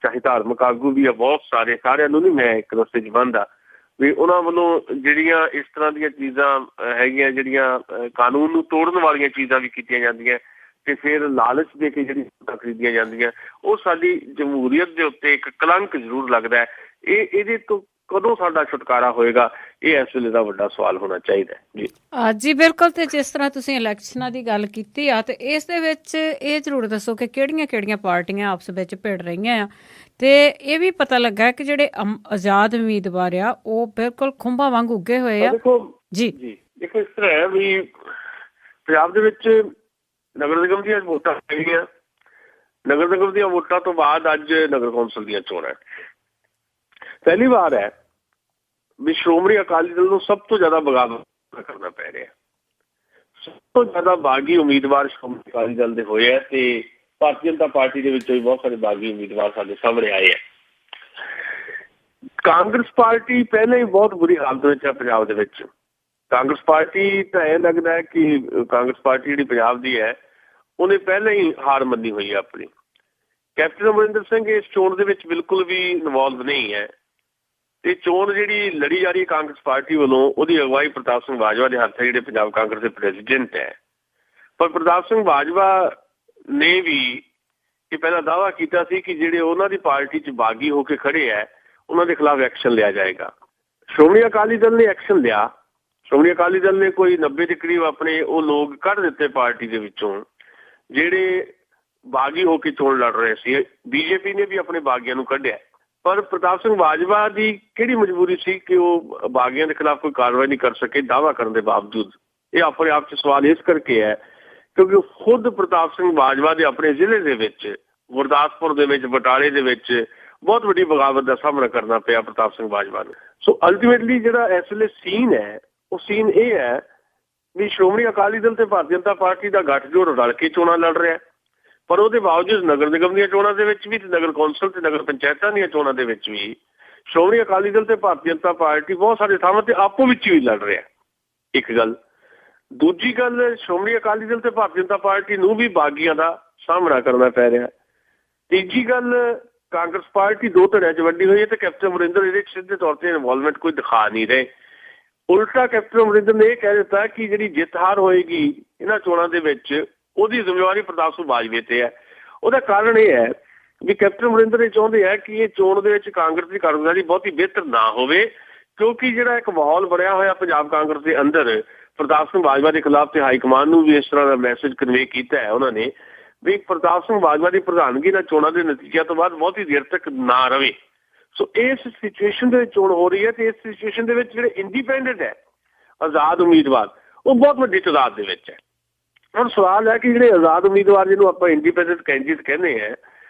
ਚਾਹੇ ਧਾਰਮਿਕ ਆਗੂ ਵੀ ਆ, ਬਹੁਤ ਸਾਰਿਆਂ ਨੂੰ ਨਹੀਂ ਮੈਂ ਇੱਕ ਰਸਤੇ 'ਚ ਬੰਨ੍ਹਦਾ ਵੀ ਉਹਨਾਂ ਵੱਲੋਂ ਜਿਹੜੀਆਂ ਇਸ ਤਰ੍ਹਾਂ ਦੀਆਂ ਚੀਜ਼ਾਂ ਹੈਗੀਆਂ, ਜਿਹੜੀਆਂ ਕਾਨੂੰਨ ਨੂੰ ਤੋੜਨ ਵਾਲੀਆਂ ਚੀਜ਼ਾਂ ਵੀ ਕੀਤੀਆਂ ਜਾਂਦੀਆਂ ਤੇ ਫਿਰ ਲਾਲਚ ਦੇ ਕੇ ਜਿਹੜੀ ਵੋਟਾਂ ਖਰੀਦੀਆਂ ਜਾਂਦੀਆਂ, ਉਹ ਸਾਡੀ ਜਮਹੂਰੀਅਤ ਦੇ ਉੱਤੇ ਇੱਕ ਕਲੰਕ ਜ਼ਰੂਰ ਲੱਗਦਾ ਹੈ। ਇਹਦੇ ਤੋਂ ਕਦੋਂ ਸਾਡਾ ਛੁਟਕਾਰਾ ਹੋਏਗਾ, ਇਹ ਇਸ ਵੇਲੇ ਦਾ ਵੱਡਾ ਸਵਾਲ ਹੋਣਾ ਚਾਹੀਦਾ ਜੀ। ਜੀ ਬਿਲਕੁਲ। ਤੇ ਜਿਸ ਤਰ੍ਹਾਂ ਤੁਸੀਂ ਇਲੈਕਸ਼ਨਾਂ ਦੀ ਗੱਲ ਕੀਤੀ ਆ ਤੇ ਇਸ ਦੇ ਵਿੱਚ ਇਹ ਜ਼ਰੂਰ ਦੱਸੋ ਕਿ ਕਿਹੜੀਆਂ ਪਾਰਟੀਆਂ ਆਪਸ ਵਿੱਚ ਭਿੜ ਰਹੀਆਂ ਆ ਤੇ ਇਹ ਵੀ ਪਤਾ ਲੱਗਾ ਕਿ ਜਿਹੜੇ ਆਜ਼ਾਦ ਉਮੀਦਵਾਰ ਆ ਉਹ ਬਿਲਕੁਲ ਖੁੰਭਾਂ ਵਾਂਗ ਉੱਗੇ ਹੋਏ ਆ। ਜੀ ਦੇਖੋ, ਇਸ ਤਰ੍ਹਾਂ ਹੈ ਵੀ ਪੰਜਾਬ ਦੇ ਵਿੱਚ ਨਗਰ ਨਿਗਮ ਦੀਆਂ ਵੋਟਾਂ ਹੈਗੀਆਂ। ਨਗਰ ਨਿਗਮ ਦੀਆਂ ਵੋਟਾਂ ਤੋਂ ਬਾਅਦ ਅੱਜ ਨਗਰ ਕੌਂਸਲ ਦੀਆਂ ਚੋਣਾਂ। ਪਹਿਲੀ ਵਾਰ ਹੈ ਵੀ ਸ਼੍ਰੋਮਣੀ ਅਕਾਲੀ ਦਲ ਨੂੰ ਸਭ ਤੋਂ ਜ਼ਿਆਦਾ ਬਗਾਵਤ ਕਰਨਾ ਪੈ ਰਿਹਾ। ਸਭ ਤੋਂ ਜ਼ਿਆਦਾ ਬਾਗੀ ਉਮੀਦਵਾਰ ਸ਼੍ਰੋਮਣੀ ਅਕਾਲੀ ਦਲ ਦੇ ਹੋਏ ਹੈ ਤੇ ਭਾਰਤੀ ਜਨਤਾ ਪਾਰਟੀ ਦੇ ਵਿੱਚੋਂ ਵੀ ਬਹੁਤ ਸਾਰੇ ਬਾਗੀ ਉਮੀਦਵਾਰ ਸਾਡੇ ਸਾਹਮਣੇ ਆਏ ਹੈ। ਕਾਂਗਰਸ ਪਾਰਟੀ ਪਹਿਲਾਂ ਹੀ ਬਹੁਤ ਬੁਰੀ ਹਾਲਤ ਵਿੱਚ ਹੈ ਪੰਜਾਬ ਦੇ ਵਿੱਚ। ਕਾਂਗਰਸ ਪਾਰਟੀ ਤਾਂ ਇਹ ਲੱਗਦਾ ਹੈ ਕਿ ਕਾਂਗਰਸ ਪਾਰਟੀ ਜਿਹੜੀ ਪੰਜਾਬ ਦੀ ਹੈ ਉਹਨੇ ਪਹਿਲਾਂ ਹੀ ਹਾਰ ਮੰਨੀ ਹੋਈ ਹੈ ਆਪਣੀ। ਕੈਪਟਨ ਅਮਰਿੰਦਰ ਸਿੰਘ ਇਸ ਚੋਣ ਦੇ ਵਿੱਚ ਬਿਲਕੁਲ ਵੀ ਇਨਵੋਲਵ ਨਹੀਂ ਹੈ ਤੇ ਚੋਣ ਜਿਹੜੀ ਲੜੀ ਜਾ ਰਹੀ ਕਾਂਗਰਸ ਪਾਰਟੀ ਵੱਲੋਂ ਉਹਦੀ ਅਗਵਾਈ ਪ੍ਰਤਾਪ ਸਿੰਘ ਬਾਜਵਾ ਦੇ ਹੱਥ ਹੈ, ਜਿਹੜੇ ਪੰਜਾਬ ਕਾਂਗਰਸ ਦੇ ਪ੍ਰੈਜ਼ੀਡੈਂਟ ਹੈ। ਪਰ ਪ੍ਰਤਾਪ ਸਿੰਘ ਬਾਜਵਾ ਨੇ ਵੀ ਇਹ ਪਹਿਲਾਂ ਦਾਅਵਾ ਕੀਤਾ ਸੀ ਕਿ ਜਿਹੜੇ ਉਹਨਾਂ ਦੀ ਪਾਰਟੀ 'ਚ ਬਾਗੀ ਹੋ ਕੇ ਖੜੇ ਹੈ ਉਹਨਾਂ ਦੇ ਖਿਲਾਫ ਐਕਸ਼ਨ ਲਿਆ ਜਾਏਗਾ। ਸ਼੍ਰੋਮਣੀ ਅਕਾਲੀ ਦਲ ਨੇ ਐਕਸ਼ਨ ਲਿਆ। ਸ਼੍ਰੋਮਣੀ ਅਕਾਲੀ ਦਲ ਨੇ ਕੋਈ 90 ਦੇ ਕਰੀਬ ਆਪਣੇ ਉਹ ਲੋਕ ਕੱਢ ਦਿੱਤੇ ਪਾਰਟੀ ਦੇ ਵਿੱਚੋਂ ਜਿਹੜੇ ਬਾਗੀ ਹੋ ਕੇ ਚੋਣ ਲੜ ਰਹੇ ਸੀ। ਬੀਜੇਪੀ ਨੇ ਵੀ ਆਪਣੇ ਬਾਗੀਆਂ ਨੂੰ ਕੱਢਿਆ ਪਰ ਪ੍ਰਤਾਪ ਸਿੰਘ ਬਾਜਵਾ ਦੀ ਕਿਹੜੀ ਮਜਬੂਰੀ ਸੀ ਕਿ ਉਹ ਬਾਗੀਆਂ ਦੇ ਖਿਲਾਫ ਕੋਈ ਕਾਰਵਾਈ ਨਹੀਂ ਕਰ ਸਕੇ ਦਾਅਵਾ ਕਰਨ ਦੇ ਬਾਵਜੂਦ? ਇਹ ਆਪਣੇ ਆਪ 'ਚ ਸਵਾਲ ਇਸ ਕਰਕੇ ਹੈ ਕਿਉਂਕਿ ਖੁਦ ਪ੍ਰਤਾਪ ਸਿੰਘ ਬਾਜਵਾ ਦੇ ਆਪਣੇ ਜ਼ਿਲ੍ਹੇ ਦੇ ਵਿੱਚ, ਗੁਰਦਾਸਪੁਰ ਦੇ ਵਿੱਚ, ਬਟਾਲੇ ਦੇ ਵਿੱਚ ਬਹੁਤ ਵੱਡੀ ਬਗਾਵਤ ਦਾ ਸਾਹਮਣਾ ਕਰਨਾ ਪਿਆ ਪ੍ਰਤਾਪ ਸਿੰਘ ਬਾਜਵਾ ਨੂੰ। ਸੋ ਅਲਟੀਮੇਟਲੀ ਜਿਹੜਾ ਇਸ ਵੇਲੇ ਸੀਨ ਹੈ, ਉਹ ਸੀਨ ਇਹ ਹੈ ਵੀ ਸ਼੍ਰੋਮਣੀ ਅਕਾਲੀ ਦਲ ਤੇ ਭਾਰਤੀ ਜਨਤਾ ਪਾਰਟੀ ਦਾ ਗੱਠਜੋੜ ਰਲ ਕੇ ਚੋਣਾਂ ਲੜ ਰਿਹਾ, ਪਰ ਉਹਦੇ ਬਾਵਜੂਦ ਨਗਰ ਨਿਗਮ ਦੀਆਂ ਚੋਣਾਂ ਦੇ ਵਿੱਚ ਵੀ ਤੇ ਨਗਰ ਕੌਂਸਲ ਤੇ ਨਗਰ ਪੰਚਾਇਤਾਂ ਦੀਆਂ ਚੋਣਾਂ ਦੇ ਵਿੱਚ ਵੀ ਸ਼੍ਰੋਮਣੀ ਅਕਾਲੀ ਦਲ ਤੇ ਭਾਰਤੀ ਜਨਤਾ ਪਾਰਟੀ ਬਹੁਤ ਸਾਰੇ ਥਾਵਾਂ ਤੇ ਆਪੋ ਵਿੱਚ ਵੀ ਲੜ ਰਿਹਾ। ਇੱਕ ਗੱਲ। ਦੂਜੀ ਗੱਲ, ਸ਼੍ਰੋਮਣੀ ਅਕਾਲੀ ਦਲ ਤੇ ਭਾਰਤੀ ਜਨਤਾ ਪਾਰਟੀ ਨੂੰ ਵੀ ਬਾਗੀਆਂ ਦਾ ਸਾਹਮਣਾ ਕਰਨਾ ਪੈ ਰਿਹਾ। ਤੀਜੀ ਗੱਲ, ਕਾਂਗਰਸ ਪਾਰਟੀ ਦੋ ਧੜਿਆਂ 'ਚ ਵੰਡੀ ਹੋਈ ਹੈ ਤੇ ਕੈਪਟਨ ਅਮਰਿੰਦਰ ਇਹਦੇ 'ਚ ਸਿੱਧੇ ਤੌਰ ਤੇ ਇਨਵੋਲਵਮੈਂਟ ਕੋਈ ਦਿਖਾ ਨਹੀਂ ਰਹੇ। ਉਲਟਾ ਕੈਪਟਨ ਅਮਰਿੰਦਰ ਨੇ ਇਹ ਕਹਿ ਦਿੱਤਾ ਕਿ ਜਿਹੜੀ ਜਿੱਤ ਹਾਰ ਹੋਏਗੀ ਇਹਨਾਂ ਚੋਣਾਂ ਦੇ ਵਿੱਚ ਉਹਦੀ ਜ਼ਿੰਮੇਵਾਰੀ ਪ੍ਰਤਾਪ ਸਿੰਘ ਬਾਜਵੇ ਤੇ ਹੈ। ਉਹਦਾ ਕਾਰਨ ਇਹ ਹੈ ਵੀ ਕੈਪਟਨ ਅਮਰਿੰਦਰ ਇਹ ਚਾਹੁੰਦੇ ਆ ਕਿ ਇਹ ਚੋਣ ਦੇ ਵਿੱਚ ਕਾਂਗਰਸ ਦੀ ਕਾਰਗੁਜ਼ਾਰੀ ਬਹੁਤੀ ਬਿਹਤਰ ਨਾ ਹੋਵੇ, ਕਿਉਂਕਿ ਜਿਹੜਾ ਇੱਕ ਮਾਹੌਲ ਬਣਿਆ ਹੋਇਆ ਪੰਜਾਬ ਕਾਂਗਰਸ ਦੇ ਅੰਦਰ ਪ੍ਰਤਾਪ ਸਿੰਘ ਬਾਜਵਾ ਦੇ ਖਿਲਾਫ ਤੇ ਹਾਈ ਕਮਾਨ ਨੂੰ ਵੀ ਇਸ ਤਰ੍ਹਾਂ ਦਾ ਮੈਸੇਜ ਕਨਵੇ ਕੀਤਾ ਹੈ ਉਹਨਾਂ ਨੇ ਵੀ ਪ੍ਰਤਾਪ ਸਿੰਘ ਬਾਜਵਾ ਦੀ ਪ੍ਰਧਾਨਗੀ ਨਾਲ ਚੋਣਾਂ ਦੇ ਨਤੀਜਿਆਂ ਤੋਂ ਬਾਅਦ ਬਹੁਤੀ ਦੇਰ ਤੱਕ ਨਾ ਰਵੇ। ਸੋ ਇਸ ਸਿਚੁਏਸ਼ਨ ਦੇ ਵਿੱਚ ਚੋਣ ਹੋ ਰਹੀ ਹੈ ਤੇ ਇਸ ਸਿਚੁਏਸ਼ਨ ਦੇ ਵਿੱਚ ਜਿਹੜੇ ਇੰਡੀਪੈਂਡੈਂਟ ਹੈ, ਆਜ਼ਾਦ ਉਮੀਦਵਾਰ, ਉਹ ਬਹੁਤ ਵੱਡੀ ਤਾਦਾਦ ਦੇ ਵਿੱਚ ਹੈ। ਹੁਣ ਸਵਾਲ ਹੈ ਕਿ ਜਿਹੜੇ ਆਜ਼ਾਦ ਉਮੀਦਵਾਰ ਜਿਹਨੂੰ ਆਪਾਂ ਇੰਡੀਪੈਂਡੈਂਟ ਕੈਂਡੀਡੇਟ ਕਹਿੰਦੇ ਆ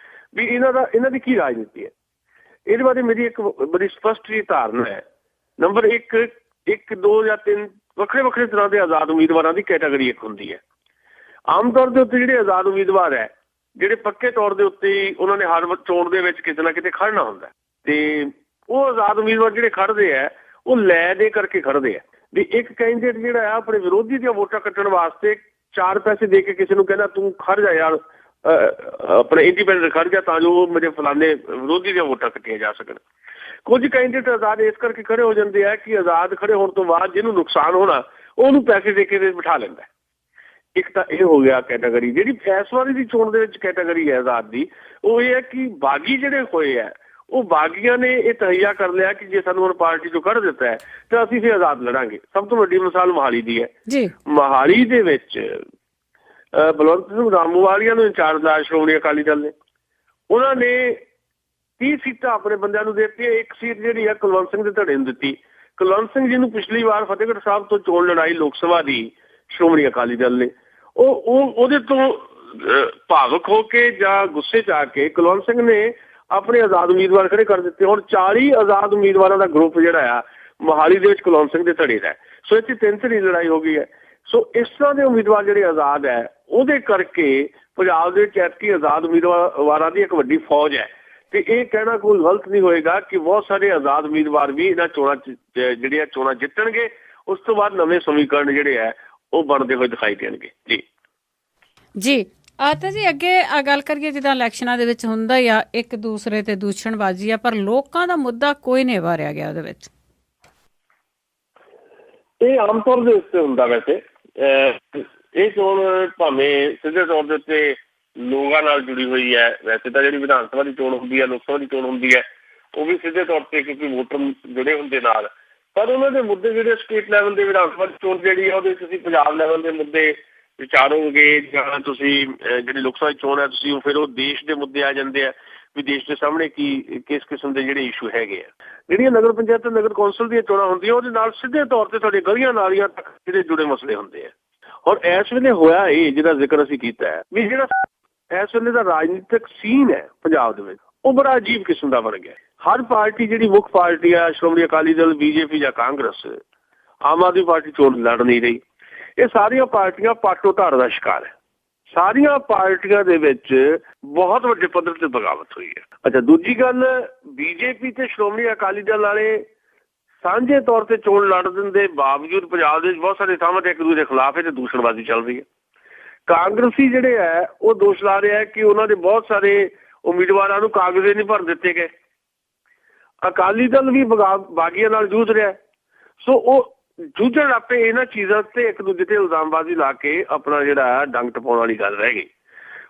ਵੀ ਇਹਨਾਂ ਦੀ ਕੀ ਰਾਜਨੀਤੀ ਹੈ? ਇਹਦੇ ਬਾਰੇ ਮੇਰੀ ਇੱਕ ਬੜੀ ਸਪਸ਼ਟ ਜਿਹੀ ਧਾਰਨਾ ਹੈ। ਨੰਬਰ 1, 2 ਜਾਂ 3 ਵੱਖਰੇ ਵੱਖਰੇ ਤਰ੍ਹਾਂ ਦੇ ਆਜ਼ਾਦ ਉਮੀਦਵਾਰਾਂ ਦੀ ਕੈਟਾਗਰੀ ਇੱਕ ਹੁੰਦੀ ਹੈ। ਆਮ ਤੌਰ ਦੇ ਉੱਤੇ ਜਿਹੜੇ ਆਜ਼ਾਦ ਉਮੀਦਵਾਰ ਹੈ, ਜਿਹੜੇ ਪੱਕੇ ਤੌਰ ਦੇ ਉੱਤੇ ਉਹਨਾਂ ਨੇ ਹਰ ਚੋਣ ਦੇ ਵਿੱਚ ਕਿਤੇ ਨਾ ਕਿਤੇ ਖੜਨਾ ਹੁੰਦਾ ਤੇ ਉਹ ਆਜ਼ਾਦ ਉਮੀਦਵਾਰ ਜਿਹੜੇ ਖੜਦੇ ਆ ਉਹ ਲੈ ਦੇ ਕਰਕੇ ਖੜਦੇ ਆ ਵੀ ਇੱਕ ਕੈਂਡੀਡੇਟ ਜਿਹੜਾ ਆ ਆਪਣੇ ਵਿਰੋਧੀ ਦੀਆਂ ਵੋਟਾਂ ਕੱਟਣ ਵਾਸਤੇ 4 ਪੈਸੇ ਦੇ ਕੇ ਕਿਸੇ ਨੂੰ ਕਹਿੰਦਾ ਤੂੰ ਖੜ ਜਾ ਯਾਰ, ਆਪਣੇ ਇੰਡੀਪੈਂਡੈਂਟ ਖੜ ਜਾ ਤਾਂ ਜੋ ਮੇਰੇ ਫਲਾਣੇ ਵਿਰੋਧੀ ਦੀਆਂ ਵੋਟਾਂ ਕੱਟੀਆਂ ਜਾ ਸਕਣ। ਕੁਝ ਕੈਂਡੀਡੇਟ ਆਜ਼ਾਦ ਇਸ ਕਰਕੇ ਖੜੇ ਹੋ ਜਾਂਦੇ ਆ ਕਿ ਆਜ਼ਾਦ ਖੜੇ ਹੋਣ ਤੋਂ ਬਾਅਦ ਜਿਹਨੂੰ ਨੁਕਸਾਨ ਹੋਣਾ ਉਹਨੂੰ ਪੈਸੇ ਦੇ ਕੇ ਬਿਠਾ ਲੈਂਦਾ। ਇੱਕ ਤਾਂ ਇਹ ਹੋ ਗਿਆ ਕੈਟਾਗਰੀ। ਜਿਹੜੀ ਇਸ ਵਾਰੀ ਦੀ ਚੋਣ ਦੇ ਵਿੱਚ ਕੈਟਾਗਰੀ ਹੈ ਆਜ਼ਾਦ ਦੀ, ਉਹ ਇਹ ਹੈ ਕਿ ਬਾਗੀ ਜਿਹੜੇ ਹੋਏ ਆ ਉਹ ਬਾਗੀਆਂ ਨੇ ਇਹ ਤਹਈਆ ਕਰ ਲਿਆ ਕਿ ਜੇ ਸਾਨੂੰ ਹੁਣ ਪਾਰਟੀ ਚੋਂ ਕੱਢ ਦਿੱਤਾ ਹੈ ਤਾਂ ਅਸੀਂ ਫਿਰ ਆਜ਼ਾਦ ਲੜਾਂਗੇ। ਸਭ ਤੋਂ ਵੱਡੀ ਮਿਸਾਲ ਮੋਹਾਲੀ ਦੀ ਹੈ ਜੀ। ਮੋਹਾਲੀ ਦੇ ਵਿੱਚ ਬਲਵੰਤ ਸਿੰਘ ਰਾਮੂਵਾਲੀਆ ਨੂੰ ਇੰਚਾਰਜ ਲਾਇਆ ਸ਼੍ਰੋਮਣੀ ਅਕਾਲੀ ਦਲ ਨੇ। ਉਹਨਾਂ ਨੇ 30 ਸੀਟਾਂ ਆਪਣੇ ਬੰਦਿਆਂ ਨੂੰ ਦੇ ਦਿੱਤੀਆਂ। ਇੱਕ ਸੀਟ ਜਿਹੜੀ ਹੈ ਕੁਲਵੰਤ ਸਿੰਘ ਦੇ ਧੜੇ ਨੂੰ ਦਿੱਤੀ। ਕੁਲਵੰਤ ਸਿੰਘ ਜੀ ਨੂੰ ਪਿਛਲੀ ਵਾਰ ਫਤਿਹਗੜ੍ਹ ਸਾਹਿਬ ਤੋਂ ਚੋਣ ਲੜਾਈ ਲੋਕ ਸਭਾ ਦੀ ਸ਼੍ਰੋਮਣੀ ਅਕਾਲੀ ਦਲ ਨੇ ਉਹਦੇ ਤੋਂ ਭਾਵੁਕ ਹੋ ਕੇ ਜਾਂ ਗੁੱਸੇ 'ਚ ਆ ਕੇ ਕੁਲਵੰਤ ਸਿੰਘ ਨੇ ਆਪਣੇ ਆਜ਼ਾਦ ਉਮੀਦਵਾਰ ਖੜੇ ਕਰ ਦਿੱਤੇ। ਹੁਣ 40 ਆਜ਼ਾਦ ਉਮੀਦਵਾਰਾਂ ਦਾ ਗਰੁੱਪ ਜਿਹੜਾ ਆ ਮੋਹਾਲੀ ਦੇ ਵਿੱਚ ਕੁਲਵੰਤ ਸਿੰਘ ਦੇ ਧੜੇ ਦਾ। ਸੋ ਇੱਥੇ 3 ਧਿਰੀ ਲੜਾਈ ਹੋ ਗਈ ਹੈ। ਸੋ ਇਸ ਤਰ੍ਹਾਂ ਦੇ ਉਮੀਦਵਾਰ ਜਿਹੜੇ ਆਜ਼ਾਦ ਹੈ ਉਹਦੇ ਕਰਕੇ ਪੰਜਾਬ ਦੇ ਵਿੱਚ ਐਤਕੀ ਆਜ਼ਾਦ ਉਮੀਦਵਾਰਾਂ ਦੀ ਇੱਕ ਵੱਡੀ ਫੌਜ ਹੈ ਤੇ ਇਹ ਕਹਿਣਾ ਕੋਈ ਗਲਤ ਨਹੀਂ ਹੋਏਗਾ ਕਿ ਬਹੁਤ ਸਾਰੇ ਆਜ਼ਾਦ ਉਮੀਦਵਾਰ ਵੀ ਇਹਨਾਂ ਚੋਣਾਂ ਜਿਹੜੀਆਂ ਚੋਣਾਂ ਜਿੱਤਣਗੇ। ਉਸ ਤੋਂ ਬਾਅਦ ਨਵੇਂ ਸਮੀਕਰਨ ਜਿਹੜੇ ਹੈ ਉਹ ਬਣਦੇ ਹੋਏ ਦਿਖਾਈ ਦੇਣਗੇ। ਜੀ ਤਾਂ ਜੀ ਅੱਗੇ ਗੱਲ ਕਰੀਏ, ਜਿੱਦਾਂ ਇਲੈਕਸ਼ਨਾਂ ਦੇ ਵਿੱਚ ਹੁੰਦਾ ਹੀ ਆ ਇੱਕ ਦੂਸਰੇ ਤੇ ਦੂਸ਼ਣਬਾਜ਼ੀ ਆ, ਪਰ ਲੋਕਾਂ ਦਾ ਮੁੱਦਾ ਕੋਈ ਨਹੀਂ ਵਾਰਿਆ ਗਿਆ ਉਹਦੇ ਵਿੱਚ। ਇਹ ਆਮ ਤੌਰ ਦੇ ਉੱਤੇ ਹੁੰਦਾ। ਵੈਸੇ ਇਹ ਚੋਣ ਭਾਵੇਂ ਸਿੱਧੇ ਤੌਰ ਦੇ ਉੱਤੇ ਲੋਕਾਂ ਨਾਲ ਜੁੜੀ ਹੋਈ ਹੈ। ਵੈਸੇ ਤਾਂ ਜਿਹੜੀ ਵਿਧਾਨ ਸਭਾ ਦੀ ਚੋਣ ਹੁੰਦੀ ਹੈ, ਲੋਕ ਸਭਾ ਦੀ ਚੋਣ ਹੁੰਦੀ ਹੈ, ਉਹ ਵੀ ਸਿੱਧੇ ਤੌਰ ਤੇ ਕਿਉਂਕਿ ਵੋਟਰ ਜੁੜੇ ਹੁੰਦੇ ਨਾਲ, ਪਰ ਉਹਨਾਂ ਦੇ ਮੁੱਦੇ ਜਿਹੜੇ ਸਟੇਟ ਲੈਵਲ ਦੇ ਵਿਧਾਨ ਸਭਾ ਦੀ ਚੋਣ ਜਿਹੜੀ ਹੈ ਉਹਦੇ ਤੁਸੀਂ ਪੰਜਾਬ ਲੈਵਲ ਦੇ ਮੁੱਦੇ ਵਿਚਾਰੋਗੇ ਜਾਂ ਤੁਸੀਂ ਜਿਹੜੀ ਲੋਕ ਸਭਾ ਦੀ ਚੋਣ ਹੈ ਤੁਸੀਂ ਫਿਰ ਉਹ ਦੇਸ਼ ਦੇ ਮੁੱਦੇ ਆ ਜਾਂਦੇ ਆ ਵੀ ਦੇਸ਼ ਦੇ ਸਾਹਮਣੇ ਕਿਸ ਕਿਸਮ ਦੇ ਜਿਹੜੇ ਇਸ਼ੂ ਹੈਗੇ ਆ। ਜਿਹੜੀਆਂ ਨਗਰ ਪੰਚਾਇਤ ਤੇ ਨਗਰ ਕੌਂਸਲ ਦੀਆਂ ਚੋਣਾਂ ਹੁੰਦੀਆਂ ਉਹਦੇ ਨਾਲ ਸਿੱਧੇ ਤੌਰ ਤੇ ਤੁਹਾਡੇ ਗਲੀਆਂ ਨਾਲੀਆਂ ਤੱਕ ਜਿਹੜੇ ਜੁੜੇ ਮਸਲੇ ਹੁੰਦੇ ਆ। ਹੁਣ ਇਸ ਵੇਲੇ ਹੋਇਆ ਇਹ ਜਿਹਦਾ ਜ਼ਿਕਰ ਅਸੀਂ ਕੀਤਾ ਹੈ ਵੀ ਜਿਹੜਾ ਇਸ ਵੇਲੇ ਦਾ ਰਾਜਨੀਤਿਕ ਸੀਨ ਹੈ ਪੰਜਾਬ ਦੇ ਵਿੱਚ ਉਹ ਬੜਾ ਅਜੀਬ ਕਿਸਮ ਦਾ ਬਣ ਗਿਆ। ਹਰ ਪਾਰਟੀ ਜਿਹੜੀ ਮੁੱਖ ਪਾਰਟੀ ਆ ਸ਼੍ਰੋਮਣੀ ਅਕਾਲੀ ਦਲ, ਬੀਜੇਪੀ ਜਾਂ ਕਾਂਗਰਸ, ਆਮ ਆਦਮੀ ਪਾਰਟੀ ਚੋਣ ਲੜ ਨਹੀਂ ਰਹੀ। ਇਹ ਸਾਰੀਆਂ ਪਾਰਟੀਆਂ ਪਾਟੋ ਧਾਰ ਦਾ ਸ਼ਿਕਾਰ ਹੈ। ਸਾਰੀਆਂ ਪਾਰਟੀਆਂ ਦੇ ਵਿੱਚ ਬਹੁਤ ਵੱਡੇ ਪੱਧਰ ਤੇ ਬਗਾਵਤ ਹੋਈ ਹੈ। ਅੱਛਾ, ਦੂਜੀ ਗੱਲ, ਬੀਜੇਪੀ ਤੇ ਸ਼੍ਰੋਮਣੀ ਅਕਾਲੀ ਦਲ ਵਾਲੇ ਸਾਂਝੇ ਤੌਰ ਤੇ ਚੋਣ ਲੜਨ ਦੇ ਬਾਵਜੂਦ ਪੰਜਾਬ ਦੇ ਵਿੱਚ ਬਹੁਤ ਸਾਰੇ ਥਾਵਾਂ ਤੇ ਇੱਕ ਦੂਜੇ ਦੇ ਖਿਲਾਫ ਹੈ ਤੇ ਦੂਸ਼ਣਬਾਜ਼ੀ ਚੱਲ ਰਹੀ ਹੈ। ਕਾਂਗਰਸੀ ਜਿਹੜੇ ਹੈ ਉਹ ਦੋਸ਼ ਲਾ ਰਹੇ ਹੈ ਕਿ ਉਹਨਾਂ ਦੇ ਬਹੁਤ ਸਾਰੇ ਉਮੀਦਵਾਰਾਂ ਨੂੰ ਕਾਗਜ਼ ਨਹੀਂ ਭਰਨ ਦਿੱਤੇ ਗਏ। ਅਕਾਲੀ ਦਲ ਵੀ ਬਾਗੀਆਂ ਨਾਲ ਜੂਝ ਰਿਹਾ। ਸੋ ਉਹ ਜੂਝਣ ਆਪੇ ਇਹਨਾਂ ਚੀਜ਼ਾਂ ਤੇ ਇੱਕ ਦੂਜੇ ਤੇ ਇਲਜ਼ਾਮਬਾਜ਼ੀ ਲਾ ਕੇ ਆਪਣਾ ਜਿਹੜਾ ਡੰਗ ਟਪਾਉਣ ਵਾਲੀ ਗੱਲ ਰਹਿ ਗਈ।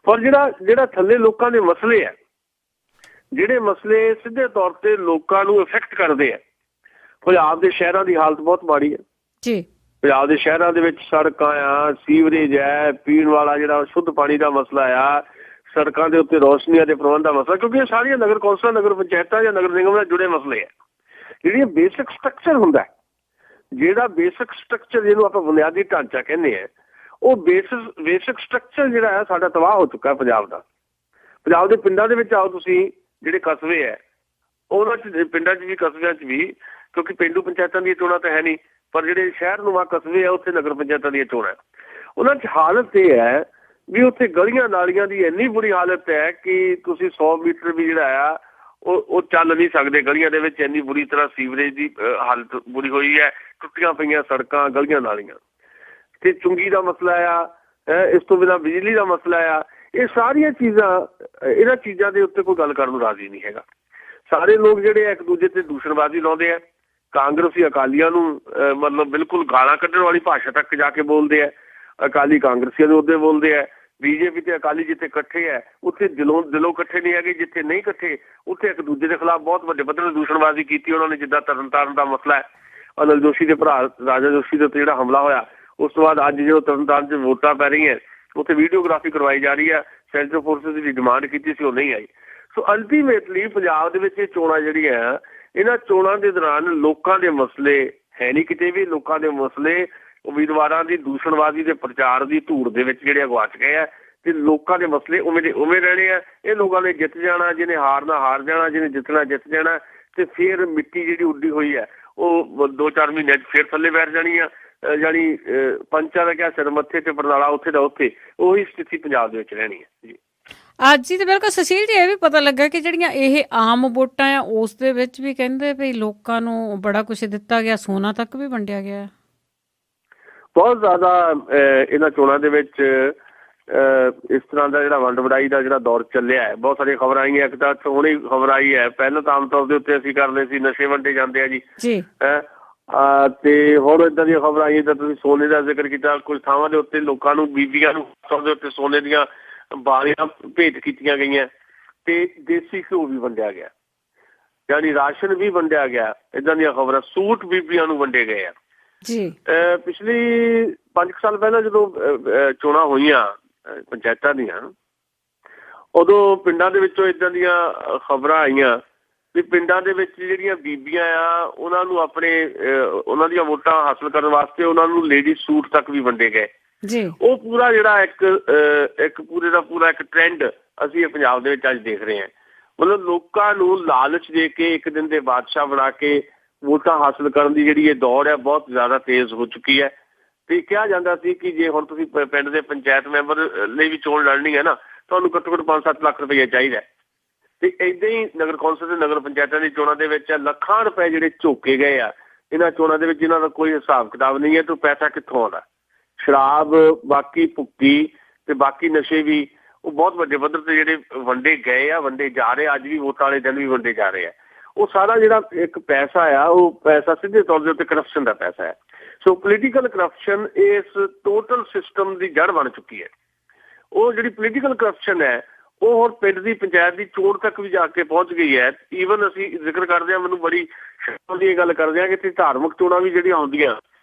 ਪਰ ਜਿਹੜਾ ਥੱਲੇ ਲੋਕਾਂ ਦੇ ਮਸਲੇ ਆ, ਜਿਹੜੇ ਮਸਲੇ ਸਿੱਧੇ ਤੌਰ ਤੇ ਲੋਕਾਂ ਨੂੰ ਇਫੈਕਟ ਕਰਦੇ ਆ। ਪੰਜਾਬ ਦੇ ਸ਼ਹਿਰਾਂ ਦੀ ਹਾਲਤ ਬਹੁਤ ਮਾੜੀ ਹੈ ਜੀ। ਪੰਜਾਬ ਦੇ ਸ਼ਹਿਰਾਂ ਦੇ ਵਿੱਚ ਸੜਕਾਂ ਆ, ਸੀਵਰੇਜ ਹੈ, ਪੀਣ ਵਾਲਾ ਜਿਹੜਾ ਸ਼ੁੱਧ ਪਾਣੀ ਦਾ ਮਸਲਾ ਆ, ਸੜਕਾਂ ਦੇ ਉੱਤੇ ਰੋਸ਼ਨੀਆਂ ਦੇ ਪ੍ਰਬੰਧ ਦਾ ਮਸਲਾ, ਕਿਉਂਕਿ ਇਹ ਸਾਰੀਆਂ ਨਗਰ ਕੌਂਸਲਾਂ, ਨਗਰ ਪੰਚਾਇਤਾਂ ਜਾਂ ਨਗਰ ਨਿਗਮ ਨਾਲ ਜੁੜੇ ਮਸਲੇ ਆ। ਜਿਹੜੀਆਂ ਬੇਸਿਕ ਸਟਰਕਚਰ ਹੁੰਦਾ, ਜਿਹੜਾ ਬੇਸਿਕ ਸਟਰਕਚਰ ਜਿਹਨੂੰ ਆਪਾਂ ਬੁਨਿਆਦੀ ਢਾਂਚਾ ਕਹਿੰਦੇ ਆ, ਉਹ ਬੇਸਿਕ ਸਟਰਕਚਰ ਜਿਹੜਾ ਹੈ ਸਾਡਾ ਤਬਾਹ ਹੋ ਚੁੱਕਾ ਪੰਜਾਬ ਦਾ। ਪੰਜਾਬ ਦੇ ਪਿੰਡਾਂ ਦੇ ਵਿੱਚ ਆਓ ਤੁਸੀਂ, ਜਿਹੜੇ ਕਸਬੇ ਹੈ ਉਹਨਾਂ 'ਚ, ਪਿੰਡਾਂ 'ਚ ਵੀ ਕਸਬਿਆਂ 'ਚ ਵੀ, ਕਿਉਂਕਿ ਪੇਂਡੂ ਪੰਚਾਇਤਾਂ ਦੀਆਂ ਚੋਣਾਂ ਤਾਂ ਹੈ ਨਹੀਂ, ਪਰ ਜਿਹੜੇ ਸ਼ਹਿਰ ਨੁਮਾ ਕਸਬੇ ਆ ਉੱਥੇ ਨਗਰ ਪੰਚਾਇਤਾਂ ਦੀਆਂ ਚੋਣਾਂ। ਉਹਨਾਂ 'ਚ ਹਾਲਤ ਇਹ ਹੈ ਵੀ ਉੱਥੇ ਗਲੀਆਂ ਨਾਲੀਆਂ ਦੀ ਇੰਨੀ ਬੁਰੀ ਹਾਲਤ ਹੈ ਕਿ ਤੁਸੀਂ 100 ਮੀਟਰ ਵੀ ਜਿਹੜਾ ਆ ਉਹ ਚੱਲ ਨਹੀਂ ਸਕਦੇ ਗਲੀਆਂ ਦੇ ਵਿੱਚ। ਇੰਨੀ ਬੁਰੀ ਤਰ੍ਹਾਂ ਸੀਵਰੇਜ ਦੀ ਹਾਲਤ ਬੁਰੀ ਹੋਈ ਹੈ, ਟੁੱਟੀਆਂ ਪਈਆਂ ਸੜਕਾਂ, ਗਲੀਆਂ ਨਾਲੀਆਂ, ਤੇ ਚੁੰਗੀ ਦਾ ਮਸਲਾ ਆ, ਇਸ ਤੋਂ ਬਿਨਾਂ ਬਿਜਲੀ ਦਾ ਮਸਲਾ ਆ। ਇਹ ਸਾਰੀਆਂ ਚੀਜ਼ਾਂ, ਇਹਨਾਂ ਚੀਜ਼ਾਂ ਦੇ ਉੱਤੇ ਕੋਈ ਗੱਲ ਕਰਨ ਨੂੰ ਰਾਜ਼ੀ ਨਹੀਂ ਹੈਗਾ। ਸਾਰੇ ਲੋਕ ਜਿਹੜੇ ਆ ਇੱਕ ਦੂਜੇ ਤੇ ਦੂਸ਼ਣਬਾਜ਼ੀ ਲਾਉਂਦੇ ਆ। ਕਾਂਗਰਸੀ ਅਕਾਲੀਆਂ ਨੂੰ ਮਤਲਬ ਬਿਲਕੁਲ ਗਾਲਾਂ ਕੱਢਣ ਵਾਲੀ ਭਾਸ਼ਾ ਤੱਕ ਜਾ ਕੇ ਬੋਲਦੇ ਆ। ਅਕਾਲੀ ਕਾਂਗਰਸੀਆਂ ਦੇ ਉੱਤੇ ਬੋਲਦੇ ਆ। ਬੀਜੇਪੀ ਤੇ ਅਕਾਲੀ ਜਿੱਥੇ ਇਕੱਠੇ ਹੈ ਉੱਥੇ ਦਿਲੋਂ ਇਕੱਠੇ ਨਹੀਂ ਹੈਗੇ, ਜਿੱਥੇ ਨਹੀਂ ਇਕੱਠੇ ਉੱਥੇ ਇੱਕ ਦੂਜੇ ਦੇ ਖਿਲਾਫ ਬਹੁਤ ਵੱਡੇ ਪੱਧਰ ਤੇ ਦੂਸ਼ਣਬਾਜ਼ੀ ਕੀਤੀ ਉਹਨਾਂ ਨੇ। ਜਿੱਦਾਂ ਤਰਨਤਾਰਨ ਦਾ ਮਸਲਾ ਹੈ, ਅਨਿਲ ਜੋਸ਼ੀ ਦੇ ਭਰਾ ਰਾਜਾ ਜੋਸ਼ੀ ਦੇ ਉੱਤੇ ਜਿਹੜਾ ਹਮਲਾ ਹੋਇਆ, ਉਸ ਤੋਂ ਬਾਅਦ ਅੱਜ ਜਦੋਂ ਤਰਨਤਾਰਨ 'ਚ ਵੋਟਾਂ ਪੈ ਰਹੀਆਂ ਉੱਥੇ ਵੀਡੀਓਗ੍ਰਾਫੀ ਕਰਵਾਈ ਜਾ ਰਹੀ ਹੈ। ਸੈਂਟਰਲ ਫੋਰਸਿਸ ਦੀ ਡਿਮਾਂਡ ਕੀਤੀ ਸੀ, ਉਹ ਨਹੀਂ ਆਈ। ਸੋ ਅਲਟੀਮੇਟਲੀ ਪੰਜਾਬ ਦੇ ਵਿੱਚ ਇਹ ਚੋਣਾਂ ਜਿਹੜੀਆਂ, ਇਹਨਾਂ ਚੋਣਾਂ ਦੇ ਦੌਰਾਨ ਲੋਕਾਂ ਦੇ ਮਸਲੇ ਹੈ ਨਹੀਂ ਕਿਤੇ ਵੀ। ਲੋਕਾਂ ਦੇ ਮਸਲੇ ਉਮੀਦਵਾਰਾਂ ਦੀ ਦੂਸ਼ਣਬਾਜ਼ੀ ਦੇ ਪ੍ਰਚਾਰ ਦੀ ਧੂੜ ਦੇ ਵਿੱਚ ਜਿਹੜੇ ਗਵਾਚ ਗਏ ਆ, ਤੇ ਲੋਕਾਂ ਦੇ ਮਸਲੇ ਉਵੇਂ ਦੇ ਉਵੇਂ ਰਹਿਣੇ ਆ। ਇਹ ਲੋਕਾਂ ਨੇ ਜਿੱਤ ਜਾਣਾ, ਜਿਹਨੇ ਹਾਰਨਾ ਹਾਰ ਜਾਣਾ, ਜਿਹਨੇ ਜਿੱਤਣਾ ਜਿੱਤ ਜਾਣਾ, ਤੇ ਫਿਰ ਮਿੱਟੀ ਜਿਹੜੀ ਉੱਡੀ ਹੋਈ ਹੈ ਉਹ 2-4 ਮਹੀਨਿਆਂ 'ਚ ਫਿਰ ਥੱਲੇ ਬੈਠ ਜਾਣੀ ਆ। ਜਾਣੀ ਪੰਚਾਂ ਦਾ ਕਿਹਾ ਸਿਰ ਮੱਥੇ ਤੇ ਬਰਨਾਲਾ ਉੱਥੇ ਦਾ ਉੱਥੇ, ਉਹੀ ਸਥਿਤੀ ਪੰਜਾਬ ਦੇ ਵਿੱਚ ਰਹਿਣੀ ਹੈ ਜੀ। ਅੱਜ ਜੀ ਤੇ ਬਿਲਕੁਲ ਸੁਸ਼ੀਲ ਜੀ, ਇਹ ਵੀ ਪਤਾ ਲੱਗਾ ਕਿ ਜਿਹੜੀਆਂ ਇਹ ਆਮ ਵੋਟਾਂ ਆ ਉਸ ਦੇ ਵਿੱਚ ਵੀ ਕਹਿੰਦੇ ਵੀ ਲੋਕਾਂ ਨੂੰ ਬੜਾ ਕੁਛ ਦਿੱਤਾ ਗਿਆ, ਸੋਨਾ ਤੱਕ ਵੀ ਵੰਡਿਆ ਗਿਆ। ਬਹੁਤ ਜ਼ਿਆਦਾ ਇਹਨਾਂ ਚੋਣਾਂ ਦੇ ਵਿੱਚ ਇਸ ਤਰ੍ਹਾਂ ਦਾ ਜਿਹੜਾ ਵੰਡ ਵਡਾਈ ਦਾ ਜਿਹੜਾ ਦੌਰ ਚੱਲਿਆ ਹੈ। ਬਹੁਤ ਸਾਰੀਆਂ ਖਬਰਾਂ ਆਈਆਂ। ਇੱਕ ਤਾਂ ਹੁਣੇ ਖਬਰ ਆਈ ਹੈ, ਪਹਿਲਾਂ ਤਾਂ ਆਮ ਤੌਰ ਦੇ ਉੱਤੇ ਅਸੀਂ ਕਰਦੇ ਸੀ ਨਸ਼ੇ ਵੰਡੇ ਜਾਂਦੇ ਆ ਜੀ, ਤੇ ਹੁਣ ਏਦਾਂ ਦੀਆਂ ਖਬਰਾਂ ਆਈਆਂ ਤਾਂ ਤੁਸੀਂ ਸੋਨੇ ਦਾ ਜ਼ਿਕਰ ਕੀਤਾ। ਕੁਝ ਥਾਵਾਂ ਦੇ ਉੱਤੇ ਲੋਕਾਂ ਨੂੰ, ਬੀਬੀਆਂ ਨੂੰ ਦੇ ਉੱਤੇ ਸੋਨੇ ਦੀਆਂ ਬਾਲੀਆਂ ਭੇਟ ਕੀਤੀਆਂ ਗਈਆਂ, ਤੇ ਦੇਸੀ ਘਿਓ ਵੀ ਵੰਡਿਆ ਗਿਆ, ਯਾਨੀ ਰਾਸ਼ਨ ਵੀ ਵੰਡਿਆ ਗਿਆ। ਏਦਾਂ ਦੀਆਂ ਖਬਰਾਂ। ਸੂਟ ਬੀਬੀਆਂ ਨੂੰ ਵੰਡੇ ਗਏ ਆ ਜੀ। ਪਿਛਲੀ 5 ਸਾਲ ਪਹਿਲਾਂ ਜਦੋਂ ਚੋਣਾਂ ਹੋਈਆਂ ਪੰਚਾਇਤਾਂ ਦੀਆਂ, ਉਦੋਂ ਪਿੰਡਾਂ ਦੇ ਵਿੱਚੋਂ ਏਦਾਂ ਦੀਆਂ ਖਬਰਾਂ ਆਈਆਂ ਵੀ ਪਿੰਡਾਂ ਦੇ ਵਿੱਚ ਜਿਹੜੀਆਂ ਬੀਬੀਆਂ ਆ ਉਹਨਾਂ ਨੂੰ ਆਪਣੇ ਉਹਨਾਂ ਦੀਆਂ ਵੋਟਾਂ ਹਾਸਲ ਕਰਨ ਵਾਸਤੇ ਉਹਨਾਂ ਨੂੰ ਲੇਡੀ ਸੂਟ ਤੱਕ ਵੀ ਵੰਡੇ ਗਏ ਜੀ। ਉਹ ਪੂਰਾ ਜਿਹੜਾ ਇੱਕ ਪੂਰੇ ਦਾ ਪੂਰਾ ਇੱਕ ਟ੍ਰੈਂਡ ਅਸੀਂ ਇਹ ਪੰਜਾਬ ਦੇ ਵਿੱਚ ਅੱਜ ਦੇਖ ਰਹੇ ਹਾਂ। ਮਤਲਬ ਲੋਕਾਂ ਨੂੰ ਲਾਲਚ ਦੇ ਕੇ ਇੱਕ ਦਿਨ ਦੇ ਬਾਦਸ਼ਾਹ ਬਣਾ ਕੇ ਵੋਟਾਂ ਹਾਸਲ ਕਰਨ ਦੀ ਜਿਹੜੀ ਇਹ ਦੌੜ ਹੈ ਬਹੁਤ ਜ਼ਿਆਦਾ ਤੇਜ਼ ਹੋ ਚੁੱਕੀ ਹੈ। ਤੇ ਕਿਹਾ ਜਾਂਦਾ ਸੀ ਕਿ ਜੇ ਹੁਣ ਤੁਸੀਂ ਪਿੰਡ ਦੇ ਪੰਚਾਇਤ ਮੈਂਬਰ ਲਈ ਵੀ ਚੋਣ ਲੜਨੀ ਹੈ ਨਾ, ਤੁਹਾਨੂੰ ਘੱਟੋ ਘੱਟ 5-7 ਲੱਖ ਰੁਪਈਆ ਚਾਹੀਦਾ। ਤੇ ਏਦਾਂ ਹੀ ਨਗਰ ਕੌਂਸਲ ਤੇ ਨਗਰ ਪੰਚਾਇਤਾਂ ਦੀ ਚੋਣਾਂ ਦੇ ਵਿੱਚ ਲੱਖਾਂ ਰੁਪਏ ਜਿਹੜੇ ਝੋਕੇ ਗਏ ਆ ਇਹਨਾਂ ਚੋਣਾਂ ਦੇ ਵਿੱਚ, ਜਿਨ੍ਹਾਂ ਦਾ ਕੋਈ ਹਿਸਾਬ ਕਿਤਾਬ ਨਹੀਂ ਹੈ। ਤੇ ਪੈਸਾ ਕਿੱਥੋਂ ਆਉਂਦਾ? ਸ਼ਰਾਬ, ਬਾਕੀ ਭੁੱਕੀ ਤੇ ਬਾਕੀ ਨਸ਼ੇ ਵੀ ਉਹ ਬਹੁਤ ਵੱਡੇ ਪੱਧਰ ਤੇ ਜਿਹੜੇ ਵੰਡੇ ਗਏ ਆ, ਵੰਡੇ ਜਾ ਰਹੇ। ਅੱਜ ਵੀ ਵੋਟਾਂ ਵਾਲੇ ਦਿਨ ਵੀ ਵੰਡੇ ਜਾ ਰਹੇ ਆ। ਉਹ ਸਾਰਾ ਜਿਹੜਾ ਇੱਕ ਪੈਸਾ ਆ, ਉਹ ਪੈਸਾ ਸਿੱਧੇ ਤੌਰ ਦੇ ਉੱਤੇ ਕਰਪਸ਼ਨ ਦਾ ਪੈਸਾ ਹੈ। ਸੋ ਪੋਲੀਟੀਕਲ ਕਰਪਸ਼ਨ ਇਸ ਟੋਟਲ ਸਿਸਟਮ ਦੀ ਜੜ ਬਣ ਚੁੱਕੀ ਹੈ। ਉਹ ਜਿਹੜੀ ਪੋਲੀਟੀਕਲ ਕਰਪਸ਼ਨ ਹੈ ਉਹ ਹੁਣ ਪਿੰਡ ਦੀ ਪੰਚਾਇਤ ਦੀ ਚੋਣ ਤੱਕ ਵੀ ਜਾ ਕੇ ਪਹੁੰਚ ਗਈ ਹੈ। ਈਵਨ ਅਸੀਂ ਜ਼ਿਕਰ ਕਰਦੇ ਹਾਂ, ਮੈਨੂੰ ਬੜੀ ਸ਼ਰਮ ਦੀ ਇਹ ਗੱਲ ਕਰਦੇ ਹਾਂ ਕਿ ਇੱਥੇ ਧਾਰਮਿਕ ਚੋਣਾਂ ਵੀ ਜਿਹੜੀਆਂ ਆਉਂਦੀਆਂ,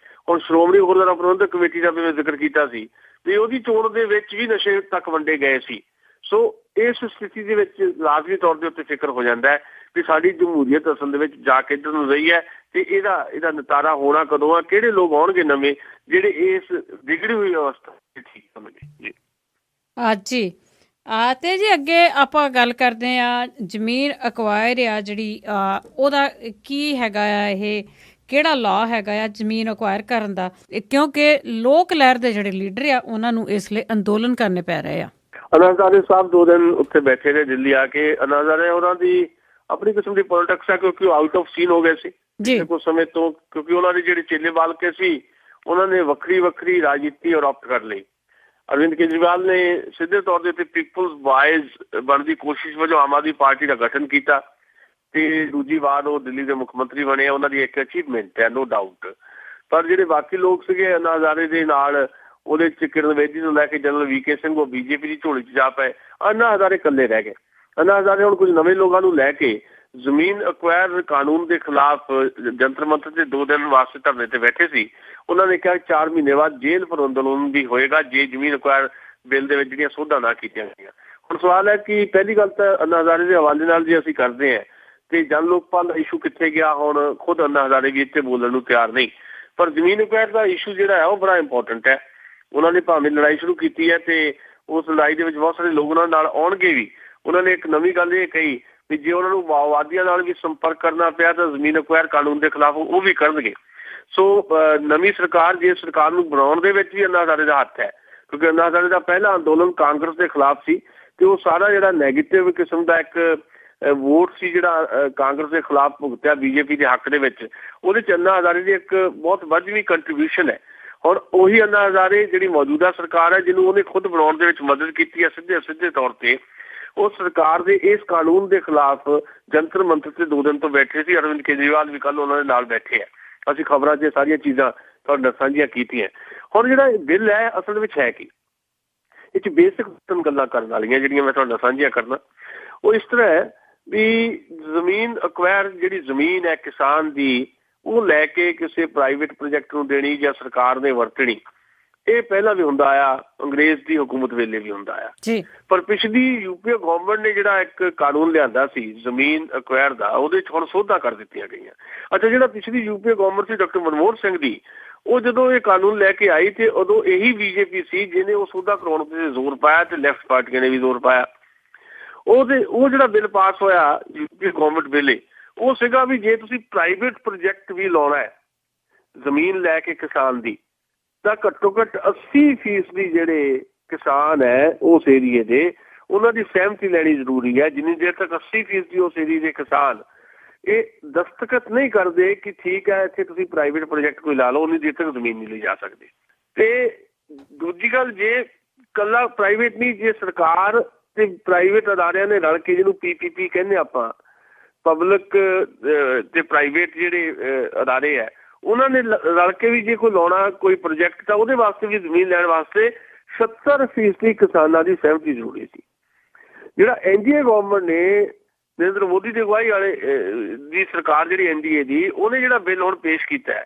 ਹੁਣ ਸ਼੍ਰੋਮਣੀ ਗੁਰਦੁਆਰਾ ਪ੍ਰਬੰਧਕ ਕਮੇਟੀ ਦਾ ਵੀ ਮੈਂ ਜ਼ਿਕਰ ਕੀਤਾ ਸੀ, ਤੇ ਉਹਦੀ ਚੋਣ ਦੇ ਵਿੱਚ ਵੀ ਨਸ਼ੇ ਤੱਕ ਵੰਡੇ ਗਏ ਸੀ। ਸੋ ਇਸ ਸਥਿਤੀ ਦੇ ਵਿੱਚ ਲਾਜ਼ਮੀ ਤੌਰ ਦੇ ਉੱਤੇ ਫਿਕਰ ਹੋ ਜਾਂਦਾ ਹੈ ਵੀ ਸਾਡੀ ਜਮਹੂਰੀਅਤ ਅਸਲ ਦੇ ਵਿੱਚ ਜਾ ਕੇ ਇੱਧਰ ਨੂੰ ਰਹੀ ਹੈ, ਤੇ ਇਹਦਾ ਨਿਤਾਰਾ ਹੋਣਾ ਕਦੋਂ ਆ? ਕਿਹੜੇ ਲੋਕ ਆਉਣਗੇ ਨਵੇਂ ਜਿਹੜੇ ਇਸ ਵਿਗੜੀ ਹੋਈ ਅਵਸਥਾ ਠੀਕ ਸਮਝੇ ਜੀ। ਜੀ ਤੇ ਜੀ ਅੱਗੇ ਆਪਾਂ ਗੱਲ ਕਰਦੇ ਆ ਜ਼ਮੀਨ ਅਕਵਾਇਰ ਆ ਜਿਹੜੀ ਉਹਦਾ ਕੀ ਹੈਗਾ ਆ, ਇਹ ਕਿਹੜਾ ਲਾਅ ਹੈਗਾ ਆ ਜ਼ਮੀਨ ਅਕਵਾਇਰ ਕਰਨ ਦਾ? ਕਿਉਂਕਿ ਲੋਕ ਲਹਿਰ ਦੇ ਜਿਹੜੇ ਲੀਡਰ ਆ ਉਹਨਾਂ ਨੂੰ ਇਸ ਲਈ ਅੰਦੋਲਨ ਕਰਨੇ ਪੈ ਰਹੇ ਆ। ਅਨਾਜ਼ਾਰੇ ਸਾਹਿਬ 2 ਦਿਨ ਉੱਥੇ ਬੈਠੇ ਨੇ ਦਿੱਲੀ ਆ ਕੇ। ਅਨਾਜ਼ਾਰੇ ਉਹਨਾਂ ਦੀ ਆਪਣੀ ਕਿਸਮ ਦੀ ਪੋਲਿਟਿਕਸ ਹੈ, ਕਿਉਂਕਿ ਉਹ ਆਊਟ ਆਫ ਸੀਨ ਹੋ ਗਏ ਸੀ ਕੁਝ ਸਮੇਂ ਤੋਂ, ਕਿਉਂਕਿ ਉਹਨਾਂ ਦੇ ਜਿਹੜੇ ਚੇਲੇ ਬਾਲਕੇ ਸੀ ਉਹਨਾਂ ਨੇ ਵੱਖਰੀ ਰਾਜਨੀਤੀ ਅਡਾਪਟ ਕਰ ਲਈ। ਅਰਵਿੰਦ ਕੇਜਰੀਵਾਲ ਨੇ ਸਿੱਧੇ ਤੌਰ ਦੇ ਉੱਤੇ ਪੀਪਲਸ ਵਾਇਸ ਬਣਨ ਦੀ ਕੋਸ਼ਿਸ਼ ਵਜੋਂ ਆਮ ਆਦਮੀ ਪਾਰਟੀ ਦਾ ਗਠਨ ਕੀਤਾ, ਤੇ ਦੂਜੀ ਵਾਰ ਉਹ ਦਿੱਲੀ ਦੇ ਮੁੱਖ ਮੰਤਰੀ ਬਣੇ। ਉਹਨਾਂ ਦੀ ਇੱਕ ਅਚੀਵਮੈਂਟ ਹੈ, ਨੋ ਡਾਊਟ। ਪਰ ਜਿਹੜੇ ਬਾਕੀ ਲੋਕ ਸੀਗੇ ਅੰਨਾ ਹਜ਼ਾਰੇ ਦੇ ਨਾਲ, ਉਹਦੇ ਚ ਕਿਰਨ ਬੇਦੀ ਨੂੰ ਲੈ ਕੇ ਜਨਰਲ ਵੀਕੇ ਸਿੰਘ, ਉਹ ਬੀਜੇਪੀ ਦੀ ਝੋਲੀ ਚ ਜਾ ਪਏ। ਅੰਨਾ ਹਜ਼ਾਰੇ ਇਕੱਲੇ ਰਹਿ ਗਏ। ਅੰਨਾ ਹਜ਼ਾਰੇ ਹੁਣ ਕੁਝ ਨਵੇਂ ਲੋਕਾਂ ਨੂੰ ਲੈ ਕੇ ਜ਼ਮੀਨ ਅਕਵਾਇਰ ਕਾਨੂੰਨ ਦੇ ਖਿਲਾਫ ਜੰਤਰ ਮੰਤਰ ਤੇ 2 ਦਿਨ ਵਾਸਤੇ ਧਰਨੇ ਤੇ ਬੈਠੇ ਸੀ। ਉਹਨਾਂ ਨੇ ਕਿਹਾ 4 ਮਹੀਨੇ ਬਾਅਦ ਜੇਲ੍ਹ ਪਰ ਅੰਦੋਲਨ ਵੀ ਹੋਏਗਾ ਜੇ ਜ਼ਮੀਨ ਅਕਵਾਇਰ ਬਿੱਲ ਦੇ ਵਿੱਚ ਜਿਹੜੀਆਂ ਸੋਧਾਂ ਨਾ ਕੀਤੀਆਂ ਗਈਆਂ। ਹੁਣ ਸਵਾਲ ਹੈ ਕਿ ਪਹਿਲੀ ਗੱਲ ਤਾਂ ਅੰਨਾ ਹਜ਼ਾਰੇ ਦੇ ਹਵਾਲੇ ਨਾਲ ਜੇ ਅਸੀਂ ਕਰਦੇ ਹਾਂ ਤੇ ਜਨ ਲੋਕਪਾਲ ਦਾ ਇਸ਼ੂ ਕਿੱਥੇ ਗਿਆ? ਹੁਣ ਖੁਦ ਅੰਨਾ ਹਜ਼ਾਰੇ ਵੀ ਇੱਥੇ ਬੋਲਣ ਨੂੰ ਤਿਆਰ ਨਹੀਂ, ਪਰ ਜ਼ਮੀਨ ਅਕਵਾਇਰ ਦਾ ਇਸ਼ੂ ਜਿਹੜਾ ਹੈ ਉਹ ਬੜਾ ਇੰਪੋਰਟੈਂਟ ਹੈ। ਉਹਨਾਂ ਨੇ ਭਾਵੇਂ ਲੜਾਈ ਸ਼ੁਰੂ ਕੀਤੀ ਹੈ ਤੇ ਉਸ ਲੜਾਈ ਦੇ ਵਿੱਚ ਬਹੁਤ ਸਾਰੇ ਲੋਕ ਉਹਨਾਂ ਨਾਲ ਆਉਣਗੇ ਵੀ। ਉਹਨਾਂ ਨੇ ਇੱਕ ਨਵੀਂ ਗੱਲ ਇਹ ਕਹੀ ਵੀ ਜੇ ਉਹਨਾਂ ਨੂੰ ਮਾਓਵਾਦੀਆਂ ਨਾਲ ਵੀ ਸੰਪਰਕ ਕਰਨਾ ਪਿਆ ਤਾਂ ਜ਼ਮੀਨ ਅਕਵਾਇਰ ਕਾਨੂੰਨ ਦੇ ਖਿਲਾਫ ਉਹ ਵੀ ਕਰਨਗੇ। ਸੋ ਨਵੀਂ ਸਰਕਾਰ ਜੇ ਸਰਕਾਰ ਨੂੰ ਬਣਾਉਣ ਦੇ ਵਿੱਚ ਵੀ ਅੰਨਾ ਹਜ਼ਾਰੇ ਦਾ ਹੱਥ ਹੈ, ਕਿਉਂਕਿ ਅੰਨਾ ਹਜ਼ਾਰੇ ਦਾ ਪਹਿਲਾ ਅੰਦੋਲਨ ਕਾਂਗਰਸ ਦੇ ਖਿਲਾਫ ਸੀ ਤੇ ਉਹ ਸਾਰਾ ਜਿਹੜਾ ਨੈਗੇਟਿਵ ਕਿਸਮ ਦਾ ਇੱਕ ਵੋਟ ਸੀ ਜਿਹੜਾ ਕਾਂਗਰਸ ਦੇ ਖਿਲਾਫ ਭੁਗਤਿਆ ਬੀਜੇਪੀ ਦੇ ਹੱਕ ਦੇ ਵਿੱਚ, ਉਹਦੇ ਚ ਅੰਨਾ ਹਜ਼ਾਰੇ ਦੀ ਇੱਕ ਬਹੁਤ ਵੱਧਵੀਂ ਕੰਟਰੀਬਿਊਸ਼ਨ ਹੈ। ਹੁਣ ਉਹੀ ਅੰਨਾ ਹਜ਼ਾਰੇ ਜਿਹੜੀ ਮੌਜੂਦਾ ਸਰਕਾਰ ਹੈ ਜਿਹਨੂੰ ਉਹਨੇ ਖੁਦ ਬਣਾਉਣ ਦੇ ਵਿੱਚ ਮਦਦ ਕੀਤੀ ਹੈ ਸਿੱਧੇ ਤੌਰ ਤੇ, ਉਹ ਸਰਕਾਰ ਦੇ ਇਸ ਕਾਨੂੰਨ ਦੇ ਖਿਲਾਫ ਜੰਤਰ ਮੰਤਰ ਤੇ 2 ਦਿਨ ਤੋਂ ਬੈਠੇ ਸੀ। ਅਰਵਿੰਦ ਕੇਜਰੀਵਾਲ ਵੀ ਕੱਲ ਉਹਨਾਂ ਦੇ ਨਾਲ ਬੈਠੇ ਆ। ਅਸੀਂ ਖਬਰਾਂ 'ਚ ਸਾਰੀਆਂ ਚੀਜ਼ਾਂ ਤੁਹਾਡੇ ਨਾਲ ਸਾਂਝੀਆਂ ਕੀਤੀਆਂ। ਹੁਣ ਜਿਹੜਾ ਇਹ ਬਿੱਲ ਹੈ ਅਸਲ ਵਿੱਚ ਹੈ ਕੀ? ਇਹ 'ਚ ਬੇਸਿਕ ਗੱਲਾਂ ਕਰਨ ਵਾਲੀਆਂ ਜਿਹੜੀਆਂ ਮੈਂ ਤੁਹਾਡੇ ਨਾਲ ਸਾਂਝੀਆਂ ਕਰਨਾ, ਉਹ ਇਸ ਤਰ੍ਹਾਂ ਹੈ ਵੀ ਜ਼ਮੀਨ ਅਕਵਾਇਰ ਜਿਹੜੀ ਜ਼ਮੀਨ ਹੈ ਕਿਸਾਨ ਦੀ, ਉਹ ਲੈ ਕੇ ਕਿਸੇ ਪ੍ਰਾਈਵੇਟ ਪ੍ਰੋਜੈਕਟ ਨੂੰ ਦੇਣੀ ਜਾਂ ਸਰਕਾਰ ਨੇ ਵਰਤਣੀ, ਇਹ ਪਹਿਲਾਂ ਵੀ ਹੁੰਦਾ ਆਇਆ, ਅੰਗਰੇਜ਼ ਦੀ ਹੁਕੂਮਤ ਵੇਲੇ ਵੀ ਹੁੰਦਾ ਆਇਆ। ਪਰ ਪਿਛਲੀ ਯੂਪੀਏ ਗਵਰਨਮੈਂਟ ਨੇ ਜਿਹੜਾ ਇੱਕ ਕਾਨੂੰਨ ਲਿਆਂਦਾ ਸੀ ਜ਼ਮੀਨ ਅਕਵਾਇਰ ਦਾ, ਉਹਦੇ 'ਚ ਹੁਣ ਸੋਧਾਂ ਕਰ ਦਿੱਤੀਆਂ ਗਈਆਂ। ਅੱਛਾ, ਜਿਹੜਾ ਪਿਛਲੀ ਯੂਪੀਏ ਗਵਰਨਮੈਂਟ ਸੀ ਡਾਕਟਰ ਮਨਮੋਹਨ ਸਿੰਘ ਦੀ, ਉਹ ਜਦੋਂ ਇਹ ਕਾਨੂੰਨ ਲੈ ਕੇ ਆਈ ਤੇ ਉਦੋਂ ਇਹੀ ਬੀਜੇਪੀ ਸੀ ਜਿਹਨੇ ਉਹ ਸੋਧਾ ਕਰਾਉਣ ਤੇ ਜ਼ੋਰ ਪਾਇਆ ਤੇ ਲੈਫਟ ਪਾਰਟੀਆਂ ਨੇ ਵੀ ਜ਼ੋਰ ਪਾਇਆ। ਉਹ ਜਿਹੜਾ ਬਿੱਲ ਪਾਸ ਹੋਇਆ ਯੂਪੀਏ ਗਵਰਨਮੈਂਟ ਵੇਲੇ, ਉਹ ਸੀਗਾ ਵੀ ਜੇ ਤੁਸੀਂ ਪ੍ਰਾਈਵੇਟ ਪ੍ਰੋਜੈਕਟ ਵੀ ਲਾਉਣਾ ਹੈ ਜ਼ਮੀਨ ਲੈ ਕੇ ਕਿਸਾਨ ਦੀ, ਤਾਂ ਘੱਟੋ ਘੱਟ 80% ਜਿਹੜੇ ਕਿਸਾਨ ਹੈ ਉਸ ਏਰੀਏ ਦੇ, ਉਹਨਾਂ ਦੀ ਸਹਿਮਤੀ ਲੈਣੀ ਜ਼ਰੂਰੀ ਹੈ। ਜਿੰਨੀ ਦੇਰ ਤੱਕ 80% ਉਸ ਏਰੀਏ ਦੇ ਕਿਸਾਨ ਇਹ ਦਸਤਖਤ ਨਹੀਂ ਕਰਦੇ ਕਿ ਠੀਕ ਹੈ ਇੱਥੇ ਤੁਸੀਂ ਪ੍ਰਾਈਵੇਟ ਪ੍ਰੋਜੈਕਟ ਕੋਈ ਲਾ ਲਓ, ਉਨੀ ਦੇਰ ਤੱਕ ਜ਼ਮੀਨ ਨਹੀਂ ਲਈ ਜਾ ਸਕਦੀ। ਤੇ ਦੂਜੀ ਗੱਲ, ਜੇ ਇਕੱਲਾ ਪ੍ਰਾਈਵੇਟ ਨਹੀਂ, ਜੇ ਸਰਕਾਰ ਤੇ ਪ੍ਰਾਈਵੇਟ ਅਦਾਰਿਆਂ ਨੇ ਰਲ ਕੇ, ਜਿਹਨੂੰ PPP ਕਹਿੰਦੇ ਆਪਾਂ, ਪਬਲਿਕ ਤੇ ਪ੍ਰਾਈਵੇਟ ਜਿਹੜੇ ਅਦਾਰੇ ਹੈ, ਉਹਨਾਂ ਨੇ ਰਲ ਕੇ ਵੀ ਜੇ ਕੋਈ ਲਾਉਣਾ ਕੋਈ ਪ੍ਰੋਜੈਕਟ ਤਾਂ ਉਹਦੇ ਵਾਸਤੇ ਵੀ ਜ਼ਮੀਨ ਲੈਣ ਵਾਸਤੇ 70% ਕਿਸਾਨਾਂ ਦੀ ਸਹਿਮਤੀ ਜ਼ਰੂਰੀ ਸੀ। ਜਿਹੜਾ NDA ਗਵਰਨਮੈਂਟ ਨੇ, ਨਰਿੰਦਰ ਮੋਦੀ ਦੀ ਅਗਵਾਈ ਵਾਲੇ ਦੀ ਸਰਕਾਰ ਜਿਹੜੀ NDA ਦੀ, ਉਹਨੇ ਜਿਹੜਾ ਬਿੱਲ ਹੁਣ ਪੇਸ਼ ਕੀਤਾ ਹੈ,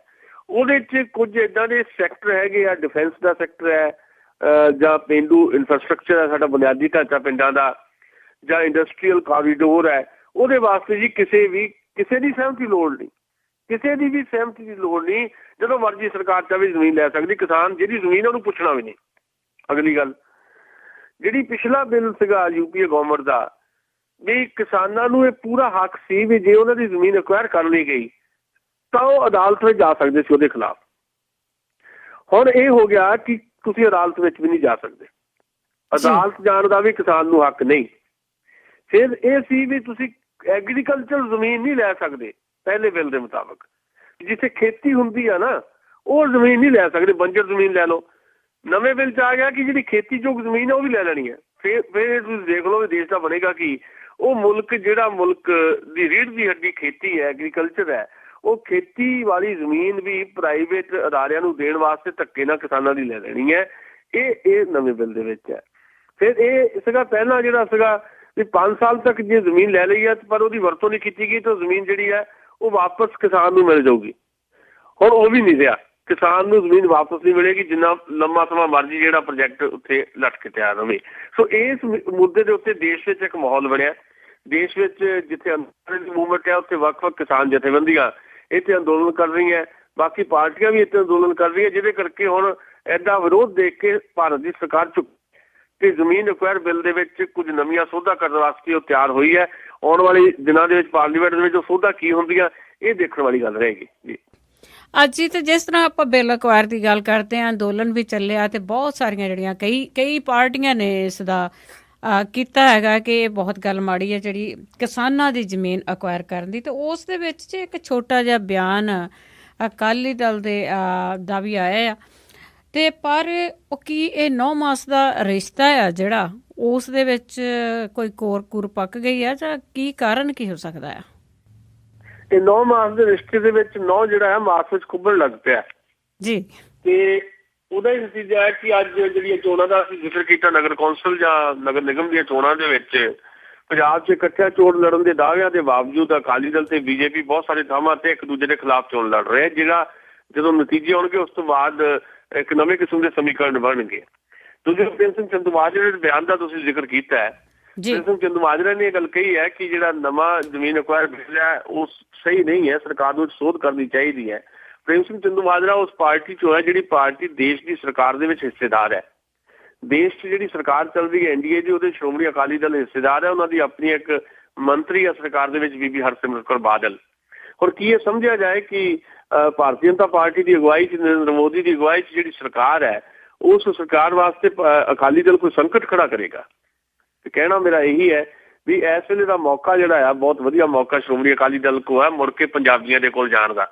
ਉਹਦੇ 'ਚ ਕੁਝ ਇੱਦਾਂ ਦੇ ਸੈਕਟਰ ਹੈਗੇ ਆ, ਡਿਫੈਂਸ ਦਾ ਸੈਕਟਰ ਹੈ ਜਾਂ ਪੇਂਡੂ ਇਨਫਰਾਸਟਰਕਚਰ ਹੈ, ਸਾਡਾ ਬੁਨਿਆਦੀ ਢਾਂਚਾ ਪਿੰਡਾਂ ਦਾ, ਜਾਂ ਇੰਡਸਟਰੀਅਲ ਕਾਰੀਡੋਰ ਹੈ, ਉਹਦੇ ਵਾਸਤੇ ਜੀ ਕਿਸੇ ਦੀ ਸਹਿਮਤੀ ਲੋੜ ਨਹੀਂ, ਕਿਸੇ ਦੀ ਵੀ ਸਹਿਮਤੀ ਦੀ ਲੋੜ ਨਹੀਂ। ਜਦੋਂ ਮਰਜ਼ੀ ਸਰਕਾਰ ਚਾਹੇ ਜ਼ਮੀਨ ਲੈ ਸਕਦੀ, ਕਿਸਾਨ ਜਿਹਦੀ ਜ਼ਮੀਨ ਉਹਨੂੰ ਪੁੱਛਣਾ ਵੀ ਨਹੀਂ। ਅਗਲੀ ਗੱਲ, ਜਿਹੜੀ ਪਿਛਲਾ ਬਿੱਲ ਸੀਗਾ ਯੂਪੀਏ ਗਵਰਨਮੈਂਟ ਦਾ, ਵੀ ਕਿਸਾਨਾਂ ਨੂੰ ਇਹ ਪੂਰਾ ਹੱਕ ਸੀ ਵੀ ਜੇ ਉਹਨਾਂ ਦੀ ਜ਼ਮੀਨ ਅਕਵਾਇਰ ਕਰ ਲਈ ਗਈ ਤਾਂ ਉਹ ਅਦਾਲਤ ਵਿੱਚ ਜਾ ਸਕਦੇ ਸੀ ਉਹਦੇ ਖਿਲਾਫ। ਹੁਣ ਇਹ ਹੋ ਗਿਆ ਕਿ ਤੁਸੀਂ ਅਦਾਲਤ ਵਿੱਚ ਵੀ ਨਹੀਂ ਜਾ ਸਕਦੇ, ਅਦਾਲਤ ਜਾਣ ਦਾ ਵੀ ਕਿਸਾਨ ਨੂੰ ਹੱਕ ਨਹੀਂ। ਫਿਰ ਇਹ ਸੀ ਵੀ ਤੁਸੀਂ ਐਗਰੀਕਲਚਰ ਜ਼ਮੀਨ ਨਹੀਂ ਲੈ ਸਕਦੇ ਪਹਿਲੇ ਬਿੱਲ ਦੇ ਮੁਤਾਬਕ, ਜਿੱਥੇ ਖੇਤੀ ਹੁੰਦੀ ਆ ਨਾ ਉਹ ਜ਼ਮੀਨ ਨਹੀਂ ਲੈ ਸਕਦੇ, ਬੰਜਰ ਜ਼ਮੀਨ ਲੈ ਲਓ। ਨਵੇਂ ਬਿੱਲ 'ਚ ਆ ਗਿਆ ਕਿ ਜਿਹੜੀ ਖੇਤੀਯੋਗ ਜ਼ਮੀਨ ਹੈ ਉਹ ਵੀ ਲੈ ਲੈਣੀ ਹੈ। ਫਿਰ ਤੁਸੀਂ ਦੇਖ ਲਓ ਵੀ ਦੇਸ਼ ਦਾ ਬਣੇਗਾ ਕੀ। ਉਹ ਮੁਲਕ ਜਿਹੜਾ ਮੁਲਕ ਦੀ ਰੀੜ੍ਹ ਦੀ ਹੱਡੀ ਖੇਤੀ ਹੈ, ਐਗਰੀਕਲਚਰ ਹੈ, ਉਹ ਖੇਤੀ ਵਾਲੀ ਜ਼ਮੀਨ ਵੀ ਪ੍ਰਾਈਵੇਟ ਅਦਾਰਿਆਂ ਨੂੰ ਦੇਣ ਵਾਸਤੇ ਧੱਕੇ ਨਾਲ ਕਿਸਾਨਾਂ ਦੀ ਲੈ ਲੈਣੀ ਹੈ। ਇਹ ਨਵੇਂ ਬਿੱਲ ਦੇ ਵਿੱਚ ਹੈ। ਫਿਰ ਇਹ ਸੀਗਾ ਪਹਿਲਾਂ ਜਿਹੜਾ ਸੀਗਾ ਵੀ 5 ਸਾਲ ਤੱਕ ਜੇ ਜ਼ਮੀਨ ਲੈ ਲਈ ਹੈ ਪਰ ਉਹਦੀ ਵਰਤੋਂ ਨਹੀਂ ਕੀਤੀ ਗਈ ਤਾਂ ਜ਼ਮੀਨ ਜਿਹੜੀ ਹੈ ਉਹ ਵਾਪਸ ਕਿਸਾਨ ਨੂੰ ਮਿਲ ਜਾਊਗੀ। ਹੁਣ ਉਹ ਵੀ ਨਹੀਂ ਰਿਹਾ, ਕਿਸਾਨ ਨੂੰ ਜ਼ਮੀਨ ਵਾਪਸ ਨਹੀਂ ਮਿਲੇਗੀ ਜਿੰਨਾ ਲੰਮਾ ਸਮਾਂ ਮਰਜ਼ੀ ਜਿਹੜਾ ਪ੍ਰੋਜੈਕਟ ਉੱਥੇ ਲਟਕ ਤਿਆਰ ਰਵੇ। ਸੋ ਇਸ ਮੁੱਦੇ ਦੇ ਉੱਤੇ ਦੇਸ਼ ਵਿੱਚ ਇੱਕ ਮਾਹੌਲ ਬਣਿਆ। ਦੇਸ਼ ਵਿੱਚ ਜਿੱਥੇ ਅੰਦੋਲਨ ਦੀ ਮੂਵਮੈਂਟ ਹੈ ਉੱਥੇ ਵੱਖ-ਵੱਖ ਕਿਸਾਨ ਜਥੇਬੰਦੀਆਂ ਇੱਥੇ ਅੰਦੋਲਨ ਕਰ ਰਹੀਆਂ, ਬਾਕੀ ਪਾਰਟੀਆਂ ਵੀ ਇੱਥੇ ਅੰਦੋਲਨ ਕਰ ਰਹੀਆਂ, ਜਿਹਦੇ ਕਰਕੇ ਹੁਣ ਐਡਾ ਵਿਰੋਧ ਦੇਖ ਕੇ ਭਾਰਤ ਦੀ ਸਰਕਾਰ ਚੁੱਕ ਤੇ ਜ਼ਮੀਨ ਅਕਵਾਇਰ ਬਿੱਲ ਦੇ ਵਿੱਚ ਕੁਝ ਨਵੀਆਂ ਸੋਧਾਂ ਕਰਨ ਵਾਸਤੇ ਉਹ ਤਿਆਰ ਹੋਈ ਹੈ। ਆਉਣ ਵਾਲੇ ਦਿਨਾਂ ਦੇ ਵਿੱਚ ਪਾਰਲੀਮੈਂਟ ਦੇ ਵਿੱਚ ਉਹ ਸੋਧਾਂ ਕੀ ਹੁੰਦੀਆਂ ਇਹ ਦੇਖਣ ਵਾਲੀ ਗੱਲ ਰਹੇਗੀ ਜੀ। ਅੱਜ ਹੀ ਤੇ ਜਿਸ ਤਰ੍ਹਾਂ ਆਪਾਂ ਬਿੱਲ ਅਕਵਾਇਰ ਦੀ ਗੱਲ ਕਰਦੇ ਹਾਂ, ਅੰਦੋਲਨ ਵੀ ਚੱਲਿਆ ਤੇ ਬਹੁਤ ਸਾਰੀਆਂ ਜਿਹੜੀਆਂ ਕਈ ਪਾਰਟੀਆਂ ਨੇ ਇਸ ਦਾ ਕੀਤਾ ਹੈਗਾ ਕਿ ਇਹ ਬਹੁਤ ਗੱਲ ਮਾੜੀ ਹੈ ਜਿਹੜੀ ਕਿਸਾਨਾਂ ਦੀ ਜ਼ਮੀਨ ਅਕਵਾਇਰ ਕਰਨ ਦੀ। ਤੇ ਉਸ ਦੇ ਵਿੱਚ ਜੇ ਇੱਕ ਛੋਟਾ ਜਿਹਾ ਬਿਆਨ ਅਕਾਲੀ ਦਲ ਦਾ ਵੀ ਆਇਆ ਆ, ਤੇ ਪਰ ਉਹ ਕੀ ਇਹ 9 ਮਾਸ ਦਾ ਰਿਸ਼ਤਾ ਆ ਜਿਹੜਾ ਉਸ ਦੇ ਵਿੱਚ ਕੋਈ ਕੋਰ ਪੱਕ ਗਈ ਆ ਜਾਂ ਕੀ ਕਾਰਨ ਕੀ ਹੋ ਸਕਦਾ ਆ? ਇਹ 9 ਮਾਸ ਦੇ ਰਿਸ਼ਤੇ ਦੇ ਵਿੱਚ 9 ਜਿਹੜਾ ਹੈ ਮਾਸ ਵਿੱਚ ਖੁੱਬਣ ਲੱਗ ਪਿਆ ਜੀ। ਤੇ ਉਹਦਾ ਹੀ ਨਤੀਜਾ ਹੈ ਕਿ ਅੱਜ ਜਿਹੜੀਆਂ ਚੋਣਾਂ ਦਾ ਅਸੀਂ ਜ਼ਿਕਰ ਕੀਤਾ, ਨਗਰ ਕੌਂਸਲ ਜਾਂ ਨਗਰ ਨਿਗਮ ਦੀਆਂ ਚੋਣਾਂ ਦੇ ਵਿੱਚ ਪੰਜਾਬ 'ਚ ਇਕੱਠਿਆਂ ਚੋਣ ਲੜਨ ਦੇ ਦਾਅਵਿਆਂ ਦੇ ਬਾਵਜੂਦ ਅਕਾਲੀ ਦਲ ਤੇ ਬੀਜੇਪੀ ਬਹੁਤ ਸਾਰੇ ਥਾਵਾਂ ਤੇ ਇੱਕ ਦੂਜੇ ਦੇ ਖਿਲਾਫ ਚੋਣ ਲੜ ਰਹੇ, ਜਿਹੜਾ ਜਦੋਂ ਨਤੀਜੇ ਆਉਣਗੇ ਉਸ ਤੋਂ ਬਾਅਦ ਇੱਕ ਨਵੇਂ ਕਿਸਮ ਦੇ ਸਮੀਕਰਨ ਬਣਨਗੇ। ਦੂਜੇ ਹਰਪ੍ਰੀਤ ਸਿੰਘ ਚੰਦੂਮਾਜਰਾ ਜਿਹੜੇ ਬਿਆਨ ਦਾ ਤੁਸੀਂ ਜ਼ਿਕਰ ਕੀਤਾ ਹੈ, ਪ੍ਰੇਮ ਸਿੰਘ ਚੰਦੂਮਾਜਰਾ ਨੇ ਇਹ ਗੱਲ ਕਹੀ ਹੈ ਕਿ ਜਿਹੜਾ ਨਵਾਂ ਜ਼ਮੀਨ ਅਕਵਾਇਰ ਬਿੱਲ ਹੈ ਉਹ ਸਹੀ ਨਹੀਂ ਹੈ, ਸਰਕਾਰ ਨੂੰ ਸੋਧ ਕਰਨੀ ਚਾਹੀਦੀ ਹੈ। ਪ੍ਰੇਮ ਸਿੰਘ ਚੰਦੂਮਾਜਰਾ ਉਸ ਪਾਰਟੀ ਚੋਂ ਹੈ ਜਿਹੜੀ ਪਾਰਟੀ ਦੇਸ਼ ਦੀ ਸਰਕਾਰ ਦੇ ਵਿੱਚ ਹਿੱਸੇਦਾਰ ਹੈ। ਦੇਸ਼ 'ਚ ਜਿਹੜੀ ਸਰਕਾਰ ਚੱਲ ਰਹੀ ਹੈ NDA ਦੀ, ਉਹਦੇ ਸ਼੍ਰੋਮਣੀ ਅਕਾਲੀ ਦਲ ਹਿੱਸੇਦਾਰ ਹੈ। ਉਹਨਾਂ ਦੀ ਆਪਣੀ ਇੱਕ ਮੰਤਰੀ ਹੈ ਸਰਕਾਰ ਦੇ ਵਿੱਚ, ਬੀਬੀ ਹਰਸਿਮਰਤ ਕੌਰ ਬਾਦਲ। ਹੁਣ ਕੀ ਇਹ ਸਮਝਿਆ ਜਾਏ ਕਿ ਭਾਰਤੀ ਜਨਤਾ ਪਾਰਟੀ ਦੀ ਅਗਵਾਈ 'ਚ, ਨਰਿੰਦਰ ਮੋਦੀ ਦੀ ਅਗਵਾਈ 'ਚ ਜਿਹੜੀ ਸਰਕਾਰ ਹੈ, ਉਸ ਸਰਕਾਰ ਵਾਸਤੇ ਅਕਾਲੀ ਦਲ ਕੋਈ ਸੰਕਟ ਖੜਾ ਕਰੇਗਾ? ਤੇ ਕਹਿਣਾ ਮੇਰਾ ਇਹੀ ਹੈ ਵੀ ਇਸ ਵੇਲੇ ਦਾ ਮੌਕਾ ਜਿਹੜਾ ਆ ਬਹੁਤ ਵਧੀਆ ਮੌਕਾ ਸ਼੍ਰੋਮਣੀ ਅਕਾਲੀ ਦਲ ਕੋਲ ਹੈ ਮੁੜ ਕੇ ਪੰਜਾਬੀਆਂ ਦੇ ਕੋਲ ਜਾਣ ਦਾ।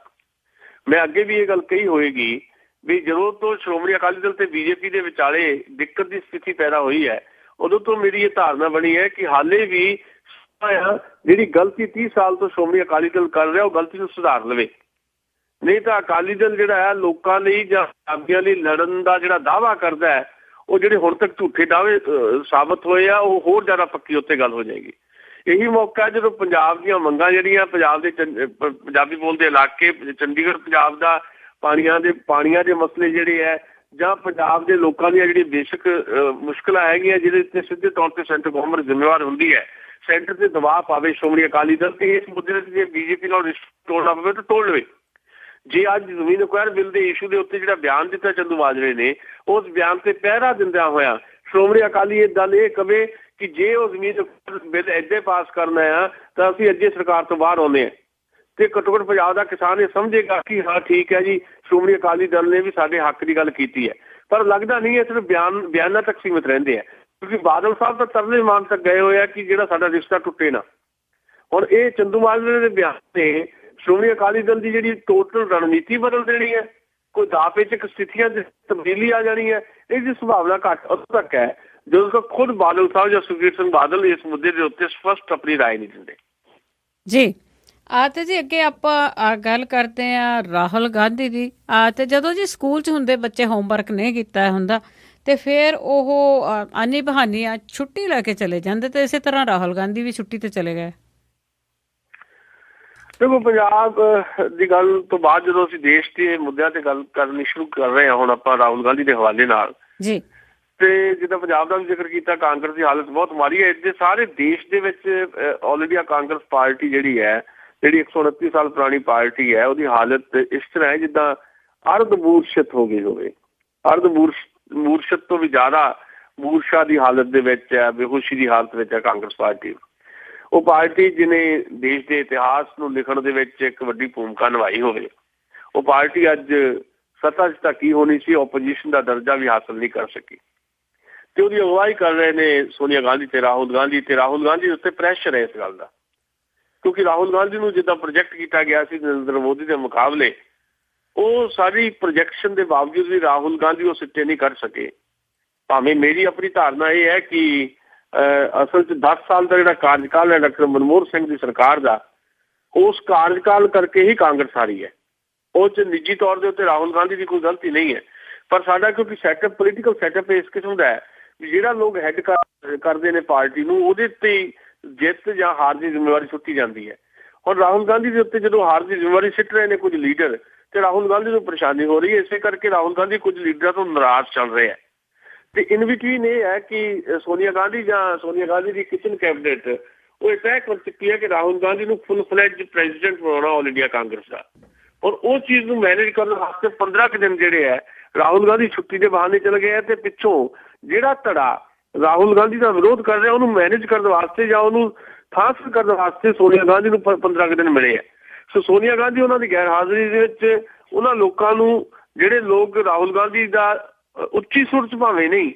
ਮੈਂ ਅੱਗੇ ਵੀ ਇਹ ਗੱਲ ਕਹੀ ਹੋਏਗੀ ਵੀ ਜਦੋਂ ਤੋਂ ਸ਼੍ਰੋਮਣੀ ਅਕਾਲੀ ਦਲ ਤੇ BJP ਦੇ ਵਿਚਾਲੇ ਦਿੱਕਤ ਦੀ ਸਥਿਤੀ ਪੈਦਾ ਹੋਈ ਹੈ, ਉਦੋਂ ਤੋਂ ਮੇਰੀ ਇਹ ਧਾਰਨਾ ਬਣੀ ਹੈ ਕਿ ਹਾਲੇ ਵੀ ਜਿਹੜੀ ਗਲਤੀ 30 ਸਾਲ ਤੋਂ ਸ਼੍ਰੋਮਣੀ ਅਕਾਲੀ ਦਲ ਕਰ ਰਿਹਾ ਉਹ ਗਲਤੀ ਨੂੰ ਸੁਧਾਰ ਲਵੇ। ਨਹੀਂ ਤਾਂ ਅਕਾਲੀ ਦਲ ਜਿਹੜਾ ਹੈ ਲੋਕਾਂ ਲਈ ਜਾਂ ਪੰਜਾਬੀਆਂ ਲਈ ਲੜਨ ਦਾ ਜਿਹੜਾ ਦਾਅਵਾ ਕਰਦਾ ਹੈ, ਉਹ ਜਿਹੜੇ ਹੁਣ ਤੱਕ ਝੂਠੇ ਦਾਅਵੇ ਸਾਬਤ ਹੋਏ ਆ, ਉਹ ਹੋਰ ਜ਼ਿਆਦਾ ਪੱਕੀ ਉੱਤੇ ਗੱਲ ਹੋ ਜਾਏਗੀ। ਇਹੀ ਮੌਕਾ ਹੈ ਜਦੋਂ ਪੰਜਾਬ ਦੀਆਂ ਮੰਗਾਂ ਜਿਹੜੀਆਂ ਪੰਜਾਬ ਦੇ ਪੰਜਾਬੀ ਬੋਲਦੇ ਇਲਾਕੇ, ਚੰਡੀਗੜ੍ਹ ਪੰਜਾਬ ਦਾ ਪਾਣੀਆਂ ਦੇ ਮਸਲੇ ਜਿਹੜੇ ਹੈ, ਜਾਂ ਪੰਜਾਬ ਦੇ ਲੋਕਾਂ ਦੀਆਂ ਜਿਹੜੀਆਂ ਬੇਸਿਕ ਮੁਸ਼ਕਿਲਾਂ ਹੈਗੀਆਂ ਜਿਹਦੇ ਉੱਤੇ ਸਿੱਧੇ ਤੌਰ ਤੇ ਸੈਂਟਰ ਗੌਰਮੈਂਟ ਜ਼ਿੰਮੇਵਾਰ ਹੁੰਦੀ ਹੈ, ਸੈਂਟਰ ਤੇ ਦਬਾਅ ਪਾਵੇ ਸ਼੍ਰੋਮਣੀ ਅਕਾਲੀ ਦਲ ਤੇ ਇਸ ਮੁੱਦੇ ਤੇ ਜੇ BJP ਨਾਲ ਤੋੜਨਾ ਪਵੇ ਤਾਂ ਤੋੜ ਲਵੇ। ਜੇ ਅੱਜ ਜ਼ਮੀਨ ਅਕਵਾਇਰ ਬਿੱਲ ਦੇ ਇਸ਼ੂ ਦੇ ਉੱਤੇ ਜਿਹੜਾ ਬਿਆਨ ਦਿੱਤਾ ਚੰਦੂਮਾਜਰੇ ਨੇ, ਉਸ ਬਿਆਨ ਤੇ ਪਹਿਰਾ ਦਿੰਦਿਆਂ ਹੋਇਆ ਸ਼੍ਰੋਮਣੀ ਅਕਾਲੀ ਦਲ ਇਹ ਕਵੇ ਕਿ ਜੇ ਉਹ ਜ਼ਮੀਨ ਬਿੱਲ ਏਦਾਂ ਪਾਸ ਕਰਨਾ ਆ ਤਾਂ ਅਸੀਂ ਅੱਗੇ ਸਰਕਾਰ ਤੋਂ ਬਾਹਰ ਆਉਂਦੇ ਹਾਂ, ਤੇ ਘੱਟੋ ਘੱਟ ਪੰਜਾਬ ਦਾ ਕਿਸਾਨ ਇਹ ਸਮਝੇਗਾ ਕਿ ਹਾਂ ਠੀਕ ਹੈ ਜੀ, ਸ਼੍ਰੋਮਣੀ ਅਕਾਲੀ ਦਲ ਨੇ ਵੀ ਸਾਡੇ ਹੱਕ ਦੀ ਗੱਲ ਕੀਤੀ ਹੈ। ਪਰ ਲੱਗਦਾ ਨਹੀਂ ਹੈ, ਸਿਰਫ ਬਿਆਨਾਂ ਤੱਕ ਸੀਮਿਤ ਰਹਿੰਦੇ ਆ, ਕਿਉਂਕਿ ਬਾਦਲ ਸਾਹਿਬ ਤਾਂ ਤਰਲੇ ਮਾਨ ਤੱਕ ਗਏ ਹੋਏ ਆ ਕਿ ਜਿਹੜਾ ਸਾਡਾ ਰਿਸ਼ਤਾ ਟੁੱਟੇ ਨਾ। ਹੁਣ ਇਹ ਚੰਦੂਮਾਜਰੇ ਦੇ ਬਿਆਨ ਤੇ ਸ਼੍ਰੋਮਣੀ ਅਕਾਲੀ ਦਲ ਦੀ ਜਿਹੜੀ ਟੋਟਲ ਰਣਨੀਤੀ ਬਦਲ ਦੇਣੀ ਹੈ, ਕੋਈ ਦਾਅਪੇਚਕ ਸਥਿਤੀਆਂ ਦੀ ਤਬਦੀਲੀ ਆ ਜਾਣੀ ਹੈ, ਇਹਦੀ ਸੰਭਾਵਨਾ ਘੱਟ ਉਦੋਂ ਤੱਕ ਹੈ ਜਦੋਂ ਤੱਕ ਖੁਦ ਬਾਦਲ ਸਾਹਿਬ ਜਾਂ ਸੁਖਬੀਰ ਸਿੰਘ ਬਾਦਲ ਇਸ ਮੁੱਦੇ ਦੇ ਉੱਤੇ ਸਪਸ਼ਟ ਆਪਣੀ ਰਾਏ ਨਹੀਂ ਦਿੰਦੇ। ਜੀ ਤੇ ਜੀ ਅੱਗੇ ਆਪਾਂ ਗੱਲ ਕਰਦੇ ਆ ਰਾਹੁਲ ਗਾਂਧੀ ਦੀ। ਤੇ ਜਦੋਂ ਜੀ ਸਕੂਲ 'ਚ ਹੁੰਦੇ ਬੱਚੇ ਹੋਮਵਰਕ ਨਹੀਂ ਕੀਤਾ ਹੁੰਦਾ ਤੇ ਫਿਰ ਉਹ ਆਨੀ ਬਹਾਨੀ ਛੁੱਟੀ ਲੈ ਕੇ ਚਲੇ ਜਾਂਦੇ, ਤੇ ਇਸੇ ਤਰ੍ਹਾਂ ਰਾਹੁਲ ਗਾਂਧੀ ਵੀ ਛੁੱਟੀ ਤੇ ਚਲੇ ਗਏ। ਦੇਖੋ, ਪੰਜਾਬ ਦੀ ਗੱਲ ਤੋਂ ਬਾਅਦ ਜਦੋਂ ਅਸੀਂ ਦੇਸ਼ ਦੇ ਮੁੱਦਿਆਂ ਤੇ ਗੱਲ ਕਰਨੀ ਸ਼ੁਰੂ ਕਰ ਰਹੇ ਹਾਂ ਹੁਣ ਆਪਾਂ ਰਾਹੁਲ ਗਾਂਧੀ ਦੇ ਹਵਾਲੇ ਨਾਲ ਜੀ, ਤੇ ਜਿੱਦਾਂ ਪੰਜਾਬ ਦਾ ਵੀ ਜ਼ਿਕਰ ਕੀਤਾ, ਕਾਂਗਰਸ ਦੀ ਹਾਲਤ ਬਹੁਤ ਮਾੜੀ ਹੈ। ਇੱਥੇ ਸਾਰੇ ਦੇਸ਼ ਦੇ ਵਿੱਚ ਆਲਰੇਡੀ ਕਾਂਗਰਸ ਪਾਰਟੀ ਜਿਹੜੀ ਹੈ, ਜਿਹੜੀ 129 ਸਾਲ ਪੁਰਾਣੀ ਪਾਰਟੀ ਹੈ, ਉਹਦੀ ਹਾਲਤ ਇਸ ਤਰ੍ਹਾਂ ਹੈ ਜਿੱਦਾਂ ਅਰਧ ਮੂਰਛਿਤ ਹੋ ਗਈ ਹੋਵੇ। ਅਰਧ ਮੂਰਛਿਤ ਤੋਂ ਵੀ ਜ਼ਿਆਦਾ ਮੂਰਛਾ ਦੀ ਹਾਲਤ ਦੇ ਵਿੱਚ ਹੈ, ਬੇਹੋਸ਼ੀ ਦੀ ਹਾਲਤ ਵਿੱਚ ਹੈ ਕਾਂਗਰਸ ਪਾਰਟੀ। ਉਹ ਪਾਰਟੀ ਜਿਹਨੇ ਦੇਸ਼ ਦੇ ਇਤਿਹਾਸ ਨੂੰ ਲਿਖਣ ਦੇ ਵਿੱਚ ਇੱਕ ਵੱਡੀ ਭੂਮਿਕਾ ਨਿਭਾਈ ਹੋਵੇ, ਉਹ ਪਾਰਟੀ ਅੱਜ ਸੱਤਾ 'ਚ ਤਾਂ ਕੀ ਹੋਣੀ ਸੀ, ਓਪੋਜੀਸ਼ਨ ਦਾ ਦਰਜਾ ਵੀ ਹਾਸਲ ਨਹੀਂ ਕਰ ਸਕੀ। ਤੇ ਉਹਦੀ ਅਗਵਾਈ ਕਰ ਰਹੇ ਨੇ ਸੋਨੀਆ ਗਾਂਧੀ ਤੇ ਰਾਹੁਲ ਗਾਂਧੀ। ਤੇ ਰਾਹੁਲ ਗਾਂਧੀ ਉੱਤੇ ਪ੍ਰੈਸ਼ਰ ਹੈ ਇਸ ਗੱਲ ਦਾ, ਕਿਉਂਕਿ ਰਾਹੁਲ ਗਾਂਧੀ ਨੂੰ ਜਿੱਦਾਂ ਪ੍ਰੋਜੈਕਟ ਕੀਤਾ ਗਿਆ ਸੀ ਨਰਿੰਦਰ ਮੋਦੀ ਦੇ ਮੁਕਾਬਲੇ, ਉਹ ਸਾਰੀ ਪ੍ਰੋਜੈਕਸ਼ਨ ਦੇ ਬਾਵਜੂਦ ਵੀ ਰਾਹੁਲ ਗਾਂਧੀ ਉਹ ਸਿੱਟੇ ਨਹੀਂ ਕੱਢ ਸਕੇ। ਭਾਵੇਂ ਮੇਰੀ ਆਪਣੀ ਧਾਰਨਾ ਇਹ ਹੈ ਕਿ ਅਸਲ 'ਚ 10 ਸਾਲ ਦਾ ਜਿਹੜਾ ਕਾਰਜਕਾਲ ਹੈ ਡਾਕਟਰ ਮਨਮੋਹਨ ਸਿੰਘ ਦੀ ਸਰਕਾਰ ਦਾ, ਉਸ ਕਾਰਜਕਾਲ ਕਰਕੇ ਹੀ ਕਾਂਗਰਸ ਹਾਰੀ ਹੈ। ਉਹ 'ਚ ਨਿੱਜੀ ਤੌਰ ਦੇ ਉੱਤੇ ਰਾਹੁਲ ਗਾਂਧੀ ਦੀ ਕੋਈ ਗਲਤੀ ਨਹੀਂ ਹੈ, ਪਰ ਸਾਡਾ ਕਿਉਂਕਿ ਸੈਟਅਪ, ਪੋਲੀਟੀਕਲ ਸੈਟਅਪ ਇਸ ਕਿਸਮ ਦਾ ਹੈ ਵੀ ਜਿਹੜਾ ਲੋਕ ਹੈਡ ਕਰਦੇ ਨੇ ਪਾਰਟੀ ਨੂੰ, ਉਹਦੇ ਉੱਤੇ ਜਿੱਤ ਜਾਂ ਹਾਰ ਦੀ ਜ਼ਿੰਮੇਵਾਰੀ ਸੁੱਟੀ ਜਾਂਦੀ ਹੈ। ਹੁਣ ਰਾਹੁਲ ਗਾਂਧੀ ਦੇ ਉੱਤੇ ਜਦੋਂ ਹਾਰ ਦੀ ਜ਼ਿੰਮੇਵਾਰੀ ਸਿੱਟ ਰਹੇ ਨੇ ਕੁਝ ਲੀਡਰ, ਤੇ ਰਾਹੁਲ ਗਾਂਧੀ ਨੂੰ ਪਰੇਸ਼ਾਨੀ ਹੋ ਰਹੀ ਹੈ। ਇਸੇ ਕਰਕੇ ਰਾਹੁਲ ਗਾਂਧੀ ਕੁਝ ਲੀਡਰਾਂ ਤੋਂ ਨਾਰਾਜ਼ ਚੱਲ ਰਿਹਾ ਹੈ। ਤੇ ਇਨ ਬਿਟਵੀਨ ਇਹ ਹੈ ਕਿ ਸੋਨੀਆ ਗਾਂਧੀ ਦੀ ਕਿਚਨ ਕੈਬਨਿਟ ਉਹ ਇਹ ਤੈਅ ਕਰ ਚੁੱਕੀ ਹੈ ਕਿ ਰਾਹੁਲ ਗਾਂਧੀ ਨੂੰ ਫੁੱਲ ਫਲੈਜ ਪ੍ਰੈਜ਼ੀਡੈਂਟ ਬਣਾਉਣਾ ਆਲ ਇੰਡੀਆ ਕਾਂਗਰਸ ਦਾ। ਔਰ ਉਹ ਚੀਜ਼ ਨੂੰ ਮੈਨੇਜ ਕਰਨ ਵਾਸਤੇ 15 ਕੁ ਦਿਨ ਜਿਹੜੇ ਹੈ ਰਾਹੁਲ ਗਾਂਧੀ ਛੁੱਟੀ ਦੇ ਬਹਾਨੇ ਚਲੇ ਗਏ ਹੈ, ਤੇ ਪਿੱਛੋਂ ਜਿਹੜਾ ਧੜਾ ਰਾਹੁਲ ਗਾਂਧੀ ਦਾ ਵਿਰੋਧ ਕਰ ਰਿਹਾ ਉਹਨੂੰ ਮੈਨੇਜ ਕਰਨ ਵਾਸਤੇ ਜਾਂ ਉਹਨੂੰ ਹਾਸਲ ਕਰਨ ਵਾਸਤੇ ਸੋਨੀਆ ਗਾਂਧੀ ਨੂੰ 15 ਕੁ ਦਿਨ ਮਿਲੇ ਹੈ। ਸੋ ਸੋਨੀਆ ਗਾਂਧੀ ਉਹਨਾਂ ਦੀ ਗੈਰ ਹਾਜ਼ਰੀ ਦੇ ਵਿੱਚ ਉਹਨਾਂ ਲੋਕਾਂ ਨੂੰ, ਜਿਹੜੇ ਲੋਕ ਰਾਹੁਲ ਗਾਂਧੀ ਦਾ ਉੱਚੀ ਸੁਰ 'ਚ ਭਾਵੇਂ ਨਹੀਂ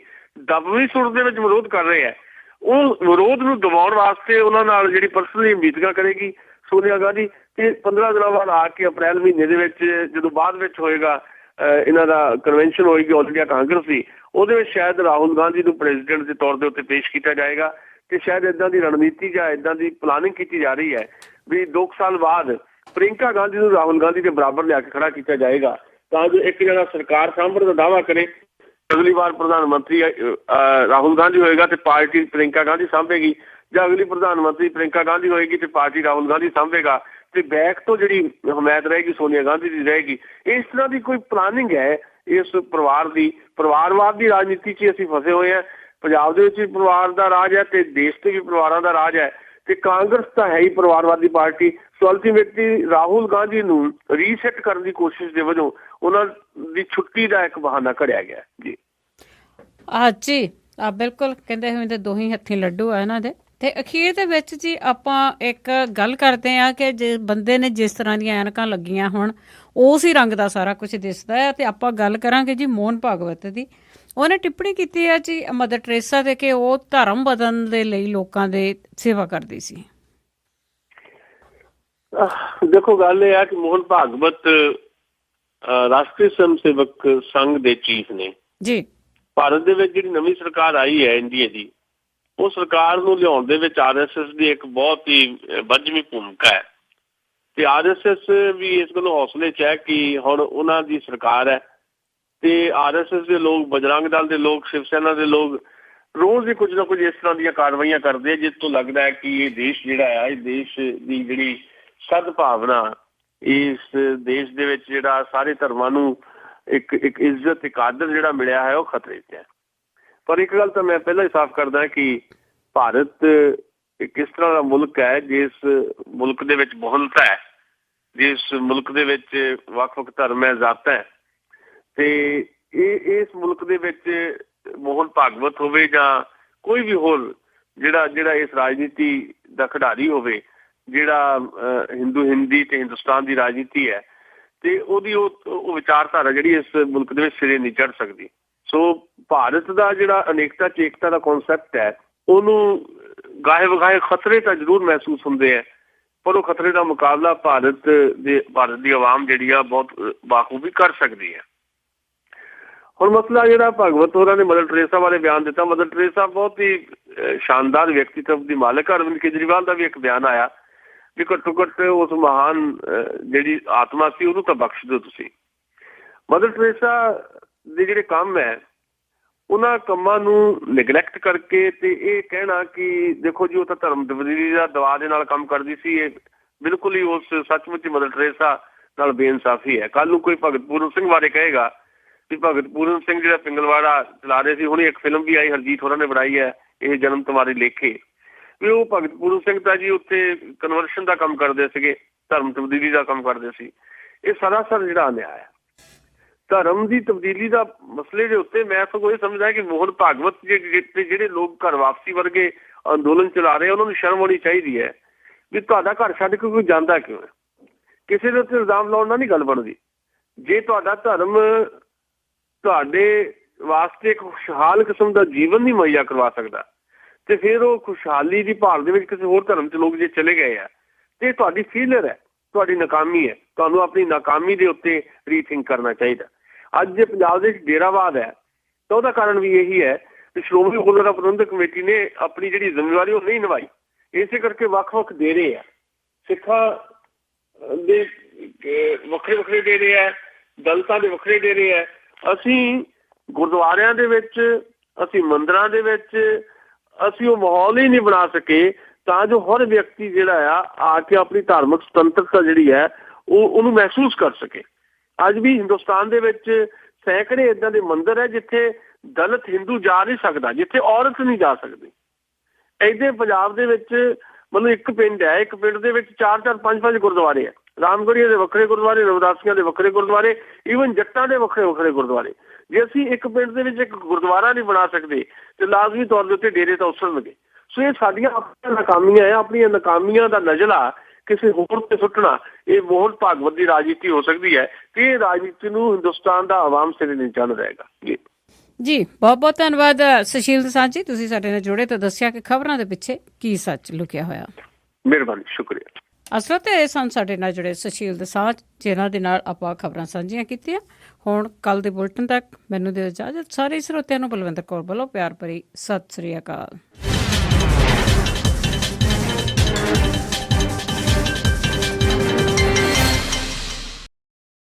ਦਬਵੀਂ ਸੁਰ ਦੇ ਵਿੱਚ ਵਿਰੋਧ ਕਰ ਰਹੇ ਹੈ, ਉਹ ਵਿਰੋਧ ਨੂੰ ਦਬਾਉਣ ਵਾਸਤੇ ਉਹਨਾਂ ਨਾਲ ਜਿਹੜੀ ਪਰਸਨਲੀ ਮੀਟਿੰਗਾਂ ਕਰੇਗੀ ਸੋਨੀਆ ਗਾਂਧੀ। ਤੇ 15 ਦਿਨਾਂ ਬਾਅਦ ਆ ਕੇ ਅਪ੍ਰੈਲ ਮਹੀਨੇ ਦੇ ਵਿੱਚ ਜਦੋਂ ਬਾਅਦ ਵਿੱਚ ਹੋਏਗਾ ਇਹਨਾਂ ਦਾ ਕਨਵੈਨਸ਼ਨ ਹੋਏਗੀ ਆਲ ਇੰਡੀਆ ਕਾਂਗਰਸ ਦੀ, ਉਹਦੇ ਵਿੱਚ ਸ਼ਾਇਦ ਰਾਹੁਲ ਗਾਂਧੀ ਨੂੰ ਪ੍ਰੈਜ਼ੀਡੈਂਟ ਦੇ ਤੌਰ ਦੇ ਉੱਤੇ ਪੇਸ਼ ਕੀਤਾ ਜਾਏਗਾ। ਤੇ ਸ਼ਾਇਦ ਇੱਦਾਂ ਦੀ ਰਣਨੀਤੀ ਜਾਂ ਇੱਦਾਂ ਦੀ ਪਲਾਨਿੰਗ ਕੀਤੀ ਜਾ ਰਹੀ ਹੈ ਵੀ 2 ਸਾਲ ਬਾਅਦ ਪ੍ਰਿੰਕਾ ਗਾਂਧੀ ਨੂੰ ਰਾਹੁਲ ਗਾਂਧੀ ਦੇ ਬਰਾਬਰ ਲਿਆ ਕੇ ਖੜਾ ਕੀਤਾ ਜਾਏਗਾ, ਤਾਂ ਜੋ ਇੱਕ ਜਣਾ ਸਰਕਾਰ ਸਾਂਭਣ ਦਾ ਦਾਅਵਾ ਕਰੇ, ਅਗਲੀ ਵਾਰ ਪ੍ਰਧਾਨ ਮੰਤਰੀ ਰਾਹੁਲ ਗਾਂਧੀ ਹੋਏਗਾ ਤੇ ਪਾਰਟੀ ਪ੍ਰਿੰਕਾ ਗਾਂਧੀ ਸਾਂਭੇਗੀ, ਜਾਂ ਅਗਲੀ ਪ੍ਰਧਾਨ ਮੰਤਰੀ ਪ੍ਰਿੰਕਾ ਗਾਂਧੀ ਹੋਏਗੀ ਤੇ ਪਾਰਟੀ ਰਾਹੁਲ ਗਾਂਧੀ ਸਾਂਭੇਗਾ, ਤੇ ਬੈਕ ਤੋਂ ਜਿਹੜੀ ਹਮਾਇਤ ਰਹੇਗੀ ਸੋਨੀਆ ਗਾਂਧੀ ਦੀ ਰਹੇਗੀ। ਇਸ ਤਰ੍ਹਾਂ ਦੀ ਕੋਈ ਪਲਾਨਿੰਗ ਹੈ ਇਸ ਪਰਿਵਾਰ ਦੀ। ਪਰਿਵਾਰਵਾਦ ਦੀ ਰਾਜਨੀਤੀ 'ਚ ਅਸੀਂ ਫਸੇ ਹੋਏ ਹਾਂ। ਪੰਜਾਬ ਦੇ ਵਿੱਚ ਵੀ ਪਰਿਵਾਰ ਦਾ ਰਾਜ ਹੈ ਤੇ ਦੇਸ਼ ਤੇ ਵੀ ਪਰਿਵਾਰਾਂ ਦਾ ਰਾਜ ਹੈ, ਤੇ ਕਾਂਗਰਸ ਤਾਂ ਹੈ ਹੀ ਪਰਿਵਾਰਵਾਦੀ ਪਾਰਟੀ। ਸੋ ਅਲਟੀਮੇਟਲੀ ਰਾਹੁਲ ਗਾਂਧੀ ਨੂੰ ਰੀਸੈਟ ਕਰਨ ਦੀ ਕੋਸ਼ਿਸ਼ ਦੇ ਵਜੋਂ ਉਹਨਾਂ ਦੀ ਛੁੱਟੀ ਦਾ ਇੱਕ ਬਹਾਨਾ ਘੜਿਆ ਗਿਆ ਜੀ। ਜੀ ਬਿਲਕੁਲ ਕਹਿੰਦੇ ਹੁੰਦੇ ਦੋਹੀਂ ਹੱਥੀਂ ਲੱਡੂ ਆ ਇਹਨਾਂ ਦੇ। ਤੇ ਅਖੀਰ ਦੇ ਵਿੱਚ ਜੀ ਆਪਾਂ ਇੱਕ ਗੱਲ ਕਰਦੇ ਹਾਂ ਕਿ ਜੇ ਬੰਦੇ ਨੇ ਜਿਸ ਤਰ੍ਹਾਂ ਦੀਆਂ ਐਨਕਾਂ ਲੱਗੀਆਂ ਹੋਣ ਉਸ ਹੀ ਰੰਗ ਦਾ ਸਾਰਾ ਕੁਝ ਦਿਸਦਾ ਹੈ। ਤੇ ਆਪਾਂ ਗੱਲ ਕਰਾਂਗੇ ਜੀ ਮੋਹਨ ਭਾਗਵਤ ਦੀ। ਉਹਨੇ ਟਿੱਪਣੀ ਕੀਤੀ ਹੈ ਜੀ ਮਦਰ ਟਰੇਸਾ ਦੇ ਕਿ ਉਹ ਧਰਮ ਬਦਲਣ ਦੇ ਲਈ ਲੋਕਾਂ ਦੇ ਸੇਵਾ ਕਰਦੀ ਸੀ। ਦੇਖੋ ਗੱਲ ਇਹ ਹੈ ਕਿ ਮੋਹਨ ਭਾਗਵਤ ਰਾਸ਼ਟਰੀ ਸਵੈਮ ਸੇਵਕ ਸੰਘ ਦੇ ਚੀਫ ਨੇ ਜੀ। ਭਾਰਤ ਦੇ ਵਿੱਚ ਜਿਹੜੀ ਨਵੀਂ ਸਰਕਾਰ ਆਈ ਹੈ ਐਨਡੀਏ ਦੀ, ਉਹ ਸਰਕਾਰ ਨੂੰ ਲਿਆਉਣ ਦੇ ਵਿੱਚ RSS ਦੀ ਇੱਕ ਬਹੁਤ ਹੀ ਵੱਜਵੀਂ ਭੂਮਿਕਾ ਹੈ। ਤੇ RSS ਵੀ ਇਸ ਗੱਲੋਂ ਹੌਸਲੇ 'ਚ ਹੈ ਕਿ ਹੁਣ ਉਹਨਾਂ ਦੀ ਸਰਕਾਰ ਹੈ ਤੇ RSS ਦੇ ਲੋਕ, ਬਜਰੰਗ ਦਲ ਦੇ ਲੋਕ, ਸ਼ਿਵ ਸੈਨਾ ਦੇ ਲੋਕ ਰੋਜ਼ ਹੀ ਕੁਝ ਨਾ ਕੁਝ ਇਸ ਤਰ੍ਹਾਂ ਦੀਆਂ ਕਾਰਵਾਈਆਂ ਕਰਦੇ ਆ ਜਿਸ ਤੋਂ ਲੱਗਦਾ ਹੈ ਕਿ ਇਹ ਦੇਸ਼ ਜਿਹੜਾ ਹੈ, ਇਹ ਦੇਸ਼ ਦੀ ਜਿਹੜੀ ਸਦਭਾਵਨਾ, ਇਸ ਦੇਸ਼ ਦੇ ਵਿੱਚ ਜਿਹੜਾ ਸਾਰੇ ਧਰਮਾਂ ਨੂੰ ਇੱਕ ਇੱਜ਼ਤ, ਇੱਕ ਆਦਰ ਜਿਹੜਾ ਮਿਲਿਆ ਹੈ, ਉਹ ਖਤਰੇ 'ਚ ਹੈ। ਪਰ ਇੱਕ ਗੱਲ ਤਾਂ ਮੈਂ ਪਹਿਲਾਂ ਹੀ ਸਾਫ਼ ਕਰਦਾ ਕਿ ਭਾਰਤ ਇੱਕ ਇਸ ਤਰ੍ਹਾਂ ਦਾ ਮੁਲਕ ਹੈ ਜਿਸ ਮੁਲਕ ਦੇ ਵਿੱਚ ਬਹੁਲਤਾ ਹੈ, ਜਿਸ ਮੁਲਕ ਦੇ ਵਿੱਚ ਵੱਖ-ਵੱਖ ਧਰਮ ਹੈ, ਜ਼ਾਤਾਂ ਹੈ, ਤੇ ਇਸ ਮੁਲਕ ਦੇ ਵਿੱਚ ਮੋਹਨ ਭਾਗਵਤ ਹੋਵੇ ਜਾਂ ਕੋਈ ਵੀ ਹੋਰ ਜਿਹੜਾ ਇਸ ਰਾਜਨੀਤੀ ਦਾ ਖਿਡਾਰੀ ਹੋਵੇ, ਜਿਹੜਾ ਹਿੰਦੀ ਤੇ ਹਿੰਦੁਸਤਾਨ ਦੀ ਰਾਜਨੀਤੀ ਹੈ, ਤੇ ਉਹਦੀ ਉਹ ਵਿਚਾਰਧਾਰਾ ਜਿਹੜੀ ਇਸ ਮੁਲਕ ਦੇ ਵਿੱਚ ਸਿਰੇ ਨਹੀਂ ਚੜ੍ਹ ਸਕਦੀ। ਸੋ ਭਾਰਤ ਦਾ ਜਿਹੜਾ ਅਨੇਕਤਾ 'ਚ ਏਕਤਾ ਦਾ ਕੌਨਸੈਪਟ ਹੈ, ਉਹਨੂੰ ਗਾਹੇ ਵਗਾਹੇ ਖਤਰੇ ਤਾਂ ਜ਼ਰੂਰ ਮਹਿਸੂਸ ਹੁੰਦੇ ਹੈ, ਪਰ ਉਹ ਖਤਰੇ ਦਾ ਮੁਕਾਬਲਾ ਭਾਰਤ ਦੀ ਆਵਾਮ ਜਿਹੜੀ ਆ ਬਹੁਤ ਬਾਖੂਬੀ ਕਰ ਸਕਦੀ ਹੈ। ਹੁਣ ਮਸਲਾ ਜਿਹੜਾ ਭਾਗਵਤ ਹੋਰਾਂ ਨੇ ਮਦਰ ਟਰੇਸਾ ਬਾਰੇ ਬਿਆਨ ਦਿੱਤਾ, ਮਦਰ ਟਰੇਸਾ ਬਹੁਤ ਹੀ ਸ਼ਾਨਦਾਰ ਵਿਅਕਤੀਤਵ ਦੀ ਮਾਲਕ ਹੈ। ਅਰਵਿੰਦ ਕੇਜਰੀਵਾਲ ਦਾ ਵੀ ਇੱਕ ਬਿਆਨ ਆਇਆ ਵੀ ਘੱਟੋ ਘੱਟ ਉਸ ਮਹਾਨ ਜਿਹੜੀ ਆਤਮਾ ਸੀ ਉਹਨੂੰ ਤਾਂ ਬਖਸ਼ ਦਿਓ ਤੁਸੀਂ। ਮਦਰ ਟਰੇਸਾ ਦੇ ਜਿਹੜੇ ਕੰਮ ਹੈ, ਉਹਨਾਂ ਕੰਮਾਂ ਨੂੰ ਨਿਗਲੈਕਟ ਕਰਕੇ ਤੇ ਇਹ ਕਹਿਣਾ ਕਿ ਦੇਖੋ ਜੀ ਉਹ ਤਾਂ ਧਰਮ ਤਬਦੀਲੀ ਦਾ ਦਬਾਅ ਦੇ ਨਾਲ ਕੰਮ ਕਰਦੀ ਸੀ, ਇਹ ਬਿਲਕੁਲ ਹੀ ਉਸ ਸੱਚਮੁੱਚ ਮਦਰ ਟਰੇਸਾ ਨਾਲ ਬੇਇਨਸਾਫੀ ਹੈ। ਕੱਲ੍ਹ ਨੂੰ ਕੋਈ ਭਗਤ ਪੂਰਨ ਸਿੰਘ ਬਾਰੇ ਕਹੇਗਾ ਵੀ ਭਗਤ ਪੂਰਨ ਸਿੰਘ ਜਿਹੜਾ ਪਿੰਗਲਵਾੜਾ ਚਲਾ ਰਹੇ ਸੀ, ਹੁਣੇ ਇੱਕ ਫਿਲਮ ਵੀ ਆਈ ਹਰਜੀਤ ਹੋਰਾਂ ਨੇ ਬਣਾਈ ਹੈ, ਇਹ ਜਨਮ ਤੁਮਾਰੇ ਲੇਖੇ, ਵੀ ਉਹ ਭਗਤ ਪੂਰਨ ਸਿੰਘ ਤਾਂ ਜੀ ਉੱਥੇ ਕਨਵਰਸ਼ਨ ਦਾ ਕੰਮ ਕਰਦੇ ਸੀਗੇ, ਧਰਮ ਤਬਦੀਲੀ ਦਾ ਕੰਮ ਕਰਦੇ ਸੀ। ਇਹ ਸਰਾਸਰ ਜਿਹੜਾ ਅਨਿਆਏ ਹੈ। ਧਰਮ ਦੀ ਤਬਦੀਲੀ ਦਾ ਮਸਲੇ ਦੇ ਉੱਤੇ ਮੈਂ ਸਗੋਂ ਇਹ ਸਮਝਦਾ ਕਿ ਮੋਹਨ ਭਾਗਵਤ ਜਿਹੜੇ ਲੋਕ ਘਰ ਵਾਪਸੀ ਵਰਗੇ ਅੰਦੋਲਨ ਚਲਾ ਰਹੇ, ਉਹਨਾਂ ਨੂੰ ਸ਼ਰਮ ਆਉਣੀ ਚਾਹੀਦੀ ਹੈ ਵੀ ਤੁਹਾਡਾ ਘਰ ਛੱਡ ਕੇ ਕੋਈ ਜਾਂਦਾ ਕਿਉਂ ਹੈ। ਕਿਸੇ ਦੇ ਉੱਤੇ ਇਲਜ਼ਾਮ ਲਾਉਣ ਨਾਲ ਨਹੀਂ ਗੱਲ ਬਣਦੀ। ਜੇ ਤੁਹਾਡਾ ਧਰਮ ਤੁਹਾਡੇ ਵਾਸਤੇ ਇੱਕ ਖੁਸ਼ਹਾਲ ਕਿਸਮ ਦਾ ਜੀਵਨ ਨਹੀਂ ਮੁਹੱਈਆ ਕਰਵਾ ਸਕਦਾ, ਤੇ ਫਿਰ ਉਹ ਖੁਸ਼ਹਾਲੀ ਦੀ ਭਾਲ ਦੇ ਵਿੱਚ ਕਿਸੇ ਹੋਰ ਧਰਮ 'ਚ ਲੋਕ ਜੇ ਚਲੇ ਗਏ ਆ, ਤੇ ਤੁਹਾਡੀ ਫੇਲਿਅਰ ਹੈ, ਤੁਹਾਡੀ ਨਾਕਾਮੀ ਹੈ। ਤੁਹਾਨੂੰ ਆਪਣੀ ਨਾਕਾਮੀ ਦੇ ਉੱਤੇ ਰੀਥਿੰਕ ਕਰਨਾ ਚਾਹੀਦਾ। ਅੱਜ ਜੇ ਪੰਜਾਬ ਦੇ ਵਿੱਚ ਡੇਰਾਵਾਦ ਹੈ ਤਾਂ ਉਹਦਾ ਕਾਰਨ ਵੀ ਇਹੀ ਹੈ ਕਿ ਸ਼੍ਰੋਮਣੀ ਗੁਰਦੁਆਰਾ ਪ੍ਰਬੰਧਕ ਕਮੇਟੀ ਨੇ ਆਪਣੀ ਜਿਹੜੀ ਜ਼ਿੰਮੇਵਾਰੀ ਉਹ ਨਹੀਂ ਨਿਭਾਈ। ਇਸੇ ਕਰਕੇ ਵੱਖ-ਵੱਖ ਡੇਰੇ ਆ, ਸਿੱਖਾਂ ਦੇ ਵੱਖਰੇ ਡੇਰੇ ਹੈ, ਦਲਿਤਾਂ ਦੇ ਵੱਖਰੇ ਡੇਰੇ ਹੈ। ਅਸੀਂ ਗੁਰਦੁਆਰਿਆਂ ਦੇ ਵਿੱਚ, ਅਸੀਂ ਮੰਦਿਰਾਂ ਦੇ ਵਿੱਚ ਅਸੀਂ ਉਹ ਮਾਹੌਲ ਹੀ ਨਹੀਂ ਬਣਾ ਸਕੇ ਤਾਂ ਜੋ ਹਰ ਵਿਅਕਤੀ ਜਿਹੜਾ ਆ ਕੇ ਆਪਣੀ ਧਾਰਮਿਕ ਸੁਤੰਤਰਤਾ ਜਿਹੜੀ ਹੈ ਉਹਨੂੰ ਮਹਿਸੂਸ ਕਰ ਸਕੇ। ਅੱਜ ਵੀ ਹਿੰਦੁਸਤਾਨ ਦੇ ਵਿੱਚ ਸੈਂਕੜੇ ਇੱਦਾਂ ਦੇ ਮੰਦਿਰ ਹੈ ਜਿੱਥੇ ਦਲਿਤ ਹਿੰਦੂ ਜਾ ਨਹੀਂ ਸਕਦਾ, ਜਿੱਥੇ ਔਰਤ ਨਹੀਂ ਜਾ ਸਕਦੀ। ਇੱਥੇ ਪੰਜਾਬ ਦੇ ਵਿੱਚ ਮਤਲਬ ਇੱਕ ਪਿੰਡ ਹੈ, ਇੱਕ ਪਿੰਡ ਦੇ ਵਿੱਚ 4-4, 5-5 ਗੁਰਦੁਆਰੇ ਹੈ। ਰਾਮਗੜੀਆਂ ਦੇ ਵੱਖਰੇ ਗੁਰਦੁਆਰੇ, ਰਵਿਦਾਸੀਆਂ ਦੇ ਵੱਖਰੇ ਗੁਰਦੁਆਰੇ, ਈਵਨ ਜੱਟਾਂ ਦੇ ਵੱਖਰੇ ਗੁਰਦੁਆਰੇ। ਜੇ ਅਸੀਂ ਇੱਕ ਪਿੰਡ ਦੇ ਵਿੱਚ ਇੱਕ ਗੁਰਦੁਆਰਾ ਨਹੀਂ ਬਣਾ ਸਕਦੇ ਤੇ ਲਾਜ਼ਮੀ ਤੌਰ ਦੇ ਉੱਤੇ ਡੇਰੇ ਤਾਂ ਉਸਰਨਗੇ। ਸੋ ਇਹ ਸਾਡੀਆਂ ਆਪਣੀਆਂ ਨਾਕਾਮੀਆਂ ਹੈ। ਆਪਣੀਆਂ ਨਾਕਾਮੀਆਂ ਦਾ ਨਜ਼ਲਾ ਕਿਸੇ ਹੋਰ ਤੇ ਸੁੱਟਣਾ, ਇਹ ਮੋਹਨ ਭਾਗਵਤ ਦੀ ਰਾਜਨੀਤੀ ਹੋ ਸਕਦੀ ਹੈ ਕਿ ਇਹ ਰਾਜਨੀਤੀ ਨੂੰ ਹਿੰਦੁਸਤਾਨ ਦਾ ਆਵਾਮ ਸਿਰੇ ਨਹੀਂ ਚੜ੍ਹ ਰਹੇਗਾ। ਜੀ ਬਹੁਤ ਬਹੁਤ ਧੰਨਵਾਦ ਸੁਸ਼ੀਲ ਦਸਾਂਝ ਜੀ, ਤੁਸੀਂ ਸਾਡੇ ਨਾਲ ਜੁੜੇ ਤੇ ਦੱਸਿਆ ਕਿ ਖਬਰਾਂ ਦੇ ਪਿੱਛੇ ਕੀ ਸੱਚ ਲੁਕਿਆ ਹੋਇਆ। ਮਿਹਰਬਾਨੀ, ਸ਼ੁਕਰੀਆ। ਅਸਲ ਤੇ ਸਨ ਸਾਡੇ ਨਾਲ ਜੁੜੇ ਸੁਸ਼ੀਲ ਦਸਾਂਝ, ਜਿਨ੍ਹਾਂ ਦੇ ਨਾਲ ਆਪਾਂ ਖਬਰਾਂ ਸਾਂਝੀਆਂ ਕੀਤੀਆਂ। ਹੁਣ ਕੱਲ ਦੇ ਬੁਲਟਨ ਤੱਕ ਮੈਨੂੰ ਦਿਓ ਇਜਾਜ਼ਤ। ਸਾਰੇ ਸਰੋਤਿਆਂ ਨੂੰ ਬਲਵਿੰਦਰ ਕੌਰ ਵੱਲੋਂ ਪਿਆਰ ਭਰੀ ਸਤਿ ਸ੍ਰੀ ਅਕਾਲ।